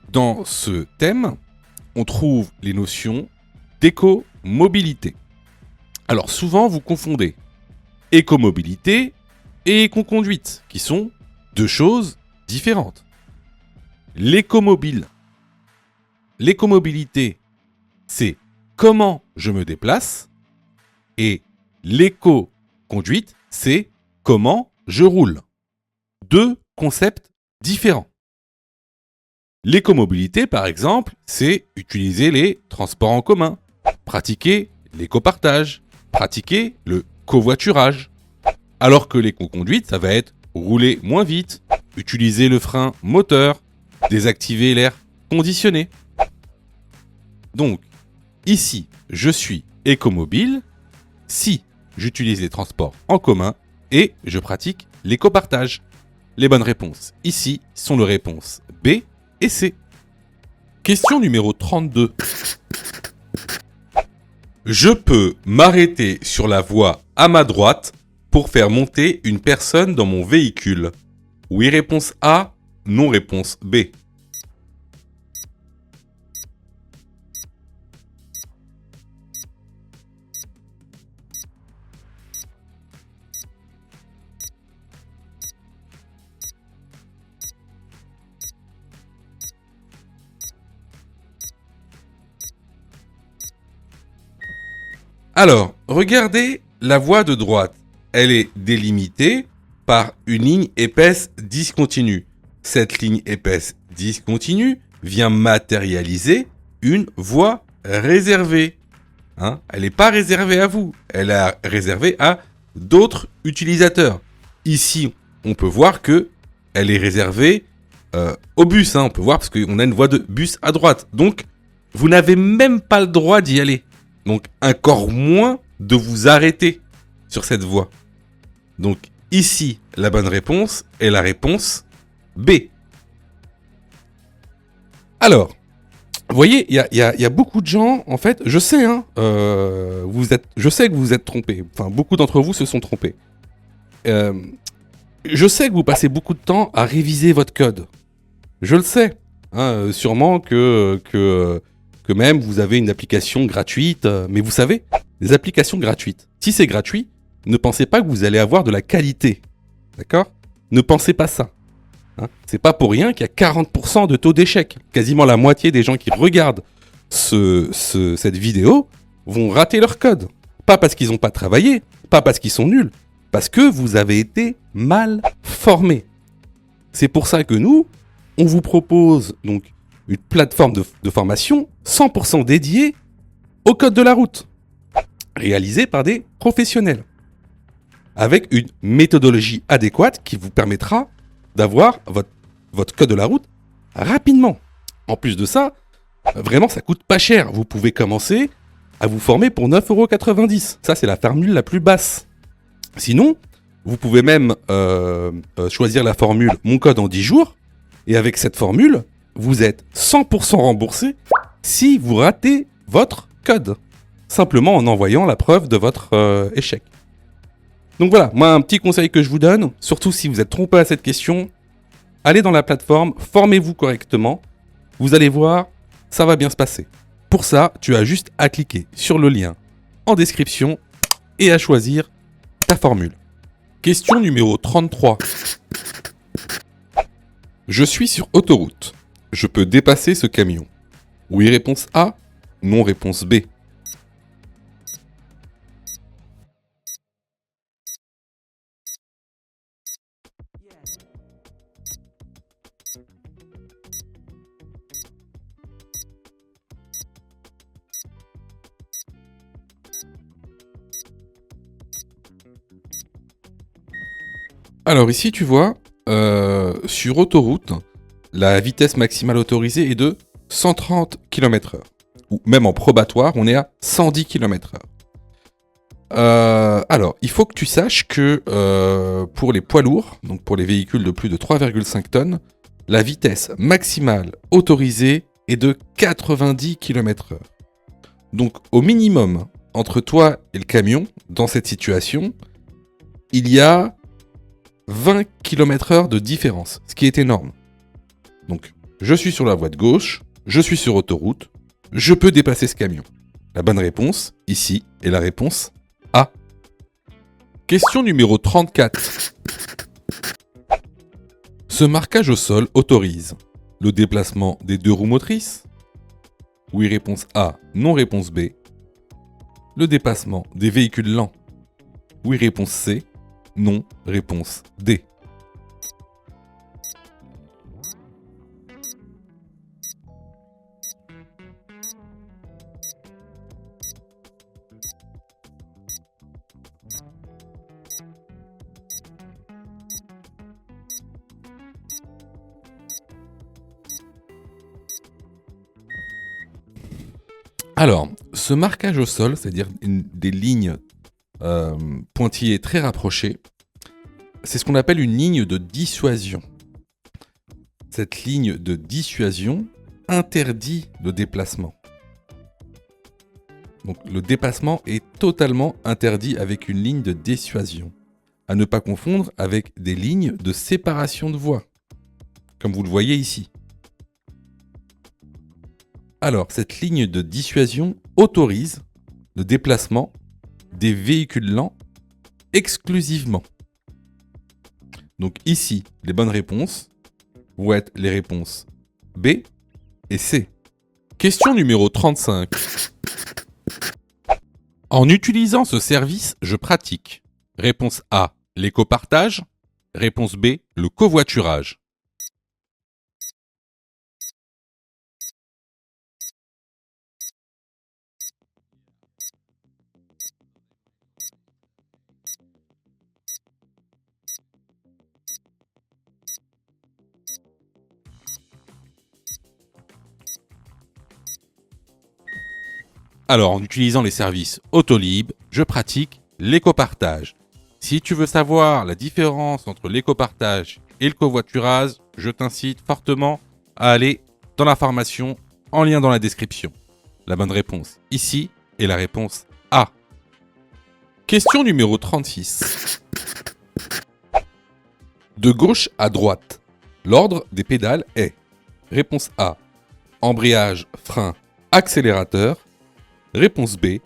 Dans ce thème, on trouve les notions d'écomobilité. Alors, souvent, vous confondez écomobilité et écoconduite, qui sont deux choses différentes. L'écomobilité, c'est comment je me déplace, et l'éco-conduite, c'est comment je roule. Deux concepts différents. L'écomobilité, par exemple, c'est utiliser les transports en commun, pratiquer l'écopartage, pratiquer le covoiturage. Alors que l'éco-conduite, ça va être rouler moins vite, utiliser le frein moteur, désactiver l'air conditionné. Donc, ici, je suis écomobile si j'utilise les transports en commun et je pratique l'écopartage. Les bonnes réponses ici sont les réponses B et C. Question numéro 32. Je peux m'arrêter sur la voie à ma droite pour faire monter une personne dans mon véhicule. Oui, réponse A. Non, réponse B. Alors, regardez la voie de droite. Elle est délimitée par une ligne épaisse discontinue. Cette ligne épaisse discontinue vient matérialiser une voie réservée. Hein, elle n'est pas réservée à vous, elle est réservée à d'autres utilisateurs. Ici, on peut voir que elle est réservée au bus. Hein, on peut voir parce qu'on a une voie de bus à droite. Donc, vous n'avez même pas le droit d'y aller. Donc, encore moins de vous arrêter sur cette voie. Donc, ici, la bonne réponse est la réponse B. Alors, vous voyez, il y a beaucoup de gens, en fait, je sais, hein, je sais que vous êtes trompés. Enfin, beaucoup d'entre vous se sont trompés. Je sais que vous passez beaucoup de temps à réviser votre code. Je le sais. Hein, sûrement que même vous avez une application gratuite. Mais vous savez, les applications gratuites, si c'est gratuit, ne pensez pas que vous allez avoir de la qualité. D'accord ? Ne pensez pas ça. Hein, c'est pas pour rien qu'il y a 40% de taux d'échec. Quasiment la moitié des gens qui regardent cette vidéo vont rater leur code. Pas parce qu'ils n'ont pas travaillé, pas parce qu'ils sont nuls, parce que vous avez été mal formés. C'est pour ça que nous, on vous propose donc une plateforme de formation 100% dédiée au code de la route, réalisée par des professionnels, avec une méthodologie adéquate qui vous permettra d'avoir votre code de la route rapidement. En plus de ça, vraiment, ça coûte pas cher. Vous pouvez commencer à vous former pour 9,90 €. Ça, c'est la formule la plus basse. Sinon, vous pouvez même choisir la formule « Mon code en 10 jours ». Et avec cette formule, vous êtes 100% remboursé si vous ratez votre code. Simplement en envoyant la preuve de votre échec. Donc voilà, moi un petit conseil que je vous donne, surtout si vous êtes trompé à cette question, allez dans la plateforme, formez-vous correctement, vous allez voir, ça va bien se passer. Pour ça, tu as juste à cliquer sur le lien en description et à choisir ta formule. Question numéro 33. Je suis sur autoroute. Je peux dépasser ce camion. Oui, réponse A. Non, réponse B. Alors ici, tu vois, sur autoroute, la vitesse maximale autorisée est de 130 km/h. Ou même en probatoire, on est à 110 km/h. Alors, il faut que tu saches que pour les poids lourds, donc pour les véhicules de plus de 3,5 tonnes, la vitesse maximale autorisée est de 90 km/h. Donc, au minimum, entre toi et le camion, dans cette situation, il y a 20 km/h de différence, ce qui est énorme. Donc, je suis sur la voie de gauche, je suis sur autoroute, je peux dépasser ce camion. La bonne réponse, ici, est la réponse A. Question numéro 34. Ce marquage au sol autorise le déplacement des deux roues motrices. Oui, réponse A. Non, réponse B. Le dépassement des véhicules lents. Oui, réponse C. Non, réponse D. Alors, ce marquage au sol, c'est-à-dire des lignes pointillées très rapprochées, c'est ce qu'on appelle une ligne de dissuasion. Cette ligne de dissuasion interdit le déplacement. Donc le dépassement est totalement interdit avec une ligne de dissuasion. À ne pas confondre avec des lignes de séparation de voies, comme vous le voyez ici. Alors, cette ligne de dissuasion autorise le déplacement des véhicules lents exclusivement. Donc ici, les bonnes réponses vont être les réponses B et C. Question numéro 35. En utilisant ce service, je pratique. Réponse A, l'éco-partage. Réponse B, le covoiturage. Alors, en utilisant les services Autolib, je pratique l'éco-partage. Si tu veux savoir la différence entre l'éco-partage et le covoiturage, je t'incite fortement à aller dans la formation en lien dans la description. La bonne réponse ici est la réponse A. Question numéro 36. De gauche à droite, l'ordre des pédales est réponse A, embrayage, frein, accélérateur. Réponse B,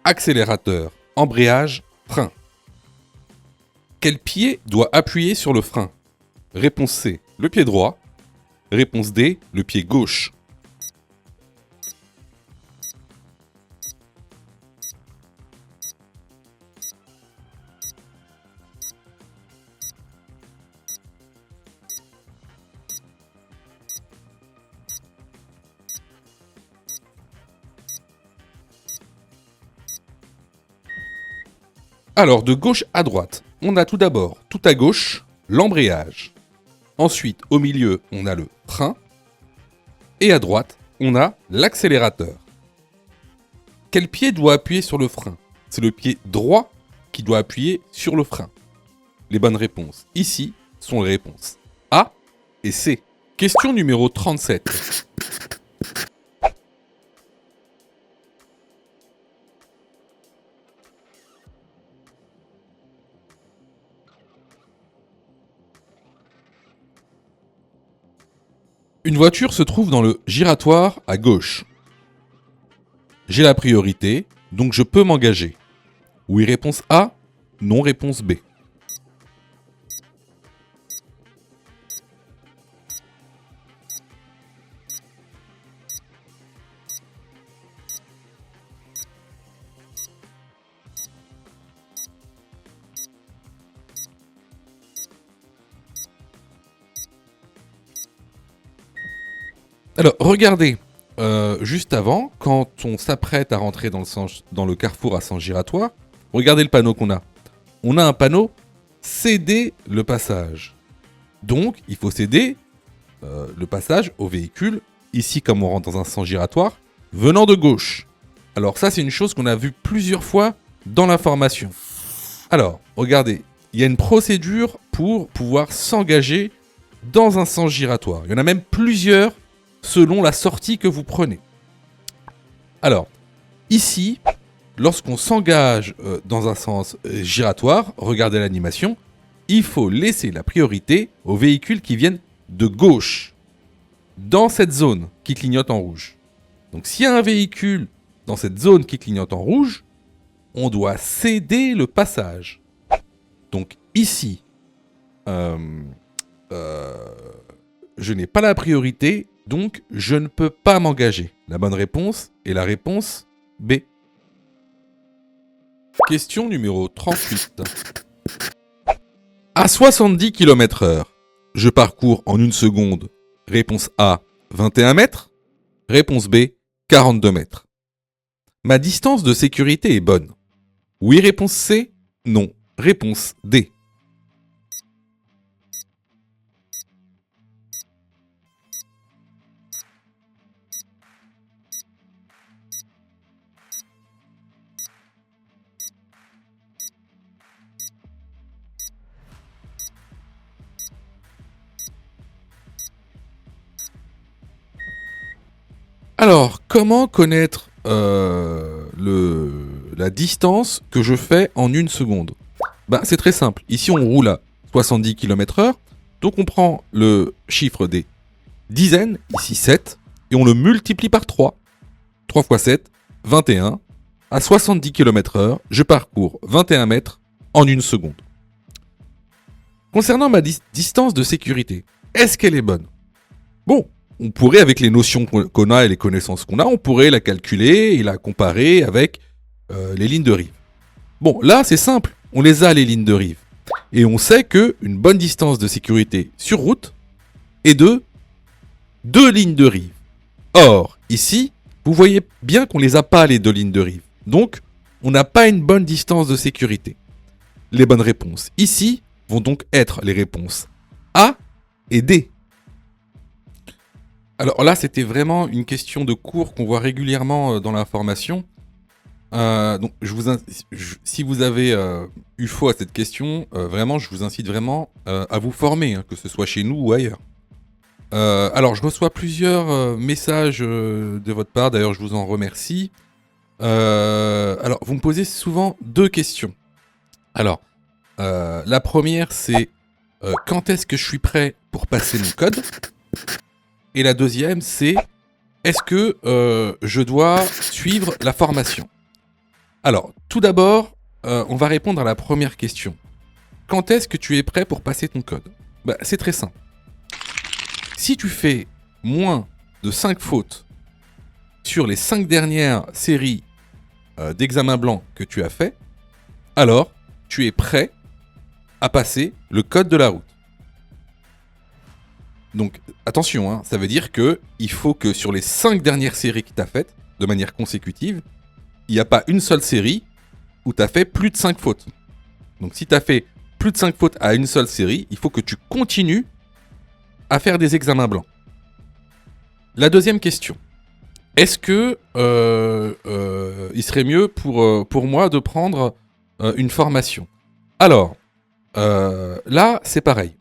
accélérateur, embrayage, frein. Quel pied doit appuyer sur le frein? Réponse C, le pied droit. Réponse D, le pied gauche. Alors, de gauche à droite, on a tout d'abord, tout à gauche, l'embrayage. Ensuite, au milieu, on a le frein. Et à droite, on a l'accélérateur. Quel pied doit appuyer sur le frein? C'est le pied droit qui doit appuyer sur le frein. Les bonnes réponses ici sont les réponses A et C. Question numéro 37. Une voiture se trouve dans le giratoire à gauche. J'ai la priorité, donc je peux m'engager. Oui, réponse A. Non, réponse B. Alors, regardez, juste avant, quand on s'apprête à rentrer dans le carrefour à sens giratoire, regardez le panneau qu'on a. On a un panneau « Céder le passage ». Donc, il faut céder le passage au véhicule, ici comme on rentre dans un sens giratoire, venant de gauche. Alors ça, c'est une chose qu'on a vue plusieurs fois dans la formation. Alors, regardez, il y a une procédure pour pouvoir s'engager dans un sens giratoire. Il y en a même plusieurs selon la sortie que vous prenez. Alors, ici, lorsqu'on s'engage dans un sens giratoire, regardez l'animation, il faut laisser la priorité aux véhicules qui viennent de gauche, dans cette zone qui clignote en rouge. Donc s'il y a un véhicule dans cette zone qui clignote en rouge, on doit céder le passage. Donc ici, je n'ai pas la priorité, donc je ne peux pas m'engager. La bonne réponse est la réponse B. Question numéro 38. À 70 km/h, je parcours en une seconde. Réponse A, 21 mètres. Réponse B, 42 mètres. Ma distance de sécurité est bonne. Oui, réponse C. Non, réponse D. Alors, comment connaître la distance que je fais en une seconde? C'est très simple. Ici, on roule à 70 km/h. Donc, on prend le chiffre des dizaines, ici 7, et on le multiplie par 3. 3 x 7, 21. À 70 km/h, je parcours 21 mètres en une seconde. Concernant ma distance de sécurité, est-ce qu'elle est bonne? Bon, on pourrait, avec les notions qu'on a et les connaissances qu'on a, on pourrait la calculer et la comparer avec les lignes de rive. Bon, là, c'est simple. On les a, les lignes de rive. Et on sait qu'une bonne distance de sécurité sur route est de 2 lignes de rive. Or, ici, vous voyez bien qu'on ne les a pas, les 2 lignes de rive. Donc, on n'a pas une bonne distance de sécurité. Les bonnes réponses ici vont donc être les réponses A et D. Alors là, c'était vraiment une question de cours qu'on voit régulièrement dans la formation. Donc, si vous avez eu faux à cette question, vraiment, je vous incite vraiment à vous former, hein, que ce soit chez nous ou ailleurs. Alors, je reçois plusieurs messages de votre part, d'ailleurs, je vous en remercie. Alors, vous me posez souvent 2 questions. Alors, la première, c'est quand est-ce que je suis prêt pour passer mon code? Et la deuxième, c'est est-ce que je dois suivre la formation? Alors, tout d'abord, on va répondre à la première question. Quand est-ce que tu es prêt pour passer ton code? Bah, c'est très simple. Si tu fais moins de 5 fautes sur les 5 dernières séries d'examens blancs que tu as fait, alors tu es prêt à passer le code de la route. Donc attention, hein, ça veut dire qu'il faut que sur les 5 dernières séries que tu as faites, de manière consécutive, il n'y a pas une seule série où tu as fait plus de 5 fautes. Donc si tu as fait plus de 5 fautes à une seule série, il faut que tu continues à faire des examens blancs. La deuxième question. Est-ce que il serait mieux pour moi de prendre une formation? Alors, là, c'est pareil.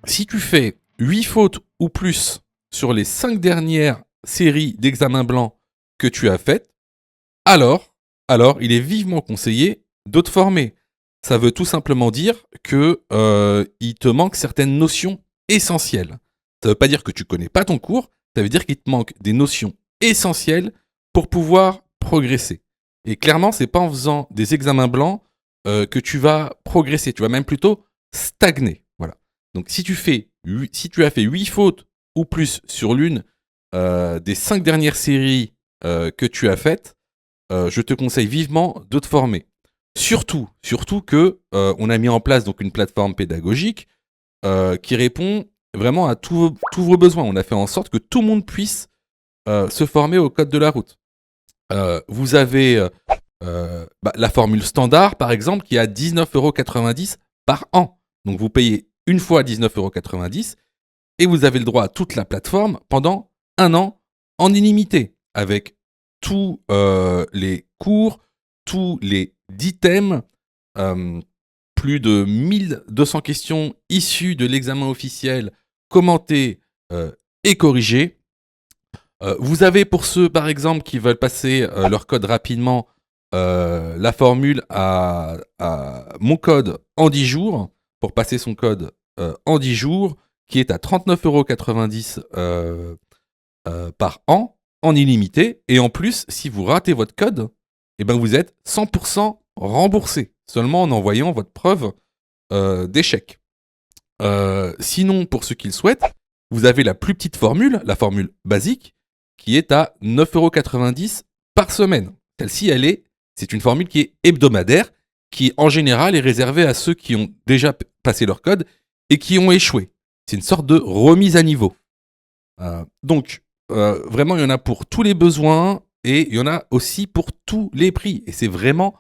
Si tu fais 8 fautes ou plus sur les 5 dernières séries d'examens blancs que tu as faites, alors, il est vivement conseillé de te former. Ça veut tout simplement dire que il te manque certaines notions essentielles. Ça ne veut pas dire que tu connais pas ton cours, ça veut dire qu'il te manque des notions essentielles pour pouvoir progresser. Et clairement, c'est pas en faisant des examens blancs que tu vas progresser, tu vas même plutôt stagner. Voilà. Donc si tu as fait 8 fautes ou plus sur l'une des 5 dernières séries que tu as faites, je te conseille vivement de te former. Surtout que on a mis en place donc une plateforme pédagogique qui répond vraiment à tous vos besoins. On a fait en sorte que tout le monde puisse se former au code de la route. Vous avez la formule standard, par exemple, qui est à 19,90 € par an. Donc vous payez une fois 19,90 € et vous avez le droit à toute la plateforme pendant 1 an en illimité, avec tous les cours, tous les 10 thèmes, plus de 1200 questions issues de l'examen officiel, commentées et corrigées. Vous avez pour ceux, par exemple, qui veulent passer leur code rapidement, la formule à mon code en 10 jours, pour passer son code en 10 jours, qui est à 39,90 € par an, en illimité. Et en plus, si vous ratez votre code, eh ben vous êtes 100% remboursé, seulement en envoyant votre preuve d'échec. Sinon, pour ceux qui le souhaitent, vous avez la plus petite formule, la formule basique, qui est à 9,90 € par semaine. Celle-ci, c'est une formule qui est hebdomadaire, qui en général est réservée à ceux qui ont déjà passé leur code et qui ont échoué. C'est une sorte de remise à niveau. Donc, vraiment, il y en a pour tous les besoins et il y en a aussi pour tous les prix. Et c'est vraiment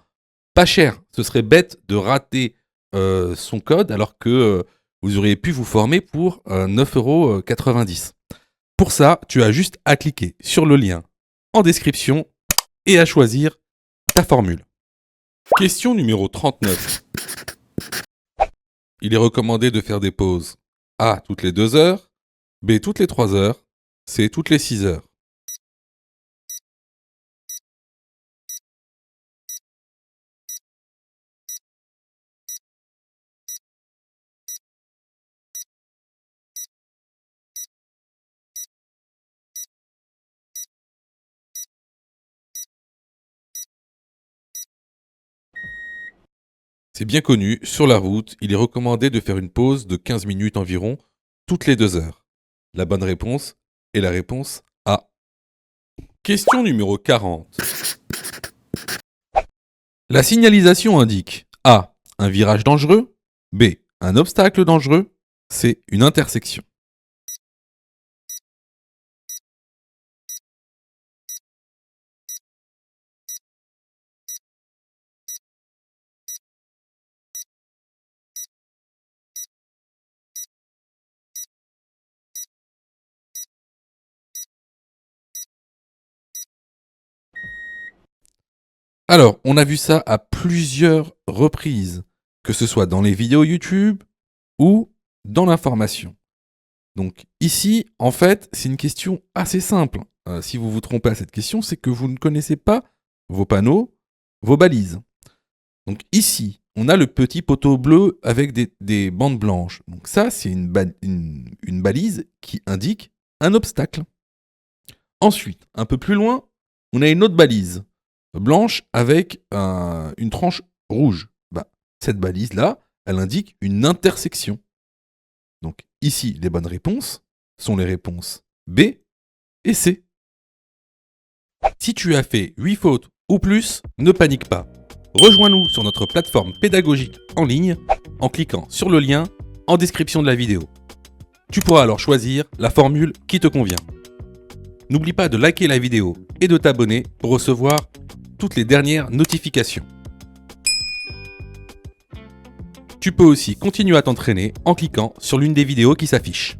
pas cher. Ce serait bête de rater son code alors que vous auriez pu vous former pour 9,90 €. Pour ça, tu as juste à cliquer sur le lien en description et à choisir ta formule. Question numéro 39. Il est recommandé de faire des pauses A toutes les 2 heures, B toutes les 3 heures, C toutes les 6 heures. C'est bien connu, sur la route, il est recommandé de faire une pause de 15 minutes environ toutes les 2 heures. La bonne réponse est la réponse A. Question numéro 40. La signalisation indique A. Un virage dangereux. B. Un obstacle dangereux. C. Une intersection. Alors, on a vu ça à plusieurs reprises, que ce soit dans les vidéos YouTube ou dans l'information. Donc ici, en fait, c'est une question assez simple. Si vous vous trompez à cette question, c'est que vous ne connaissez pas vos panneaux, vos balises. Donc ici, on a le petit poteau bleu avec des bandes blanches. Donc ça, c'est une balise qui indique un obstacle. Ensuite, un peu plus loin, on a une autre balise blanche avec une tranche rouge. Cette balise-là, elle indique une intersection. Donc ici, les bonnes réponses sont les réponses B et C. Si tu as fait 8 fautes ou plus, ne panique pas. Rejoins-nous sur notre plateforme pédagogique en ligne en cliquant sur le lien en description de la vidéo. Tu pourras alors choisir la formule qui te convient. N'oublie pas de liker la vidéo et de t'abonner pour recevoir toutes les dernières notifications. Tu peux aussi continuer à t'entraîner en cliquant sur l'une des vidéos qui s'affichent.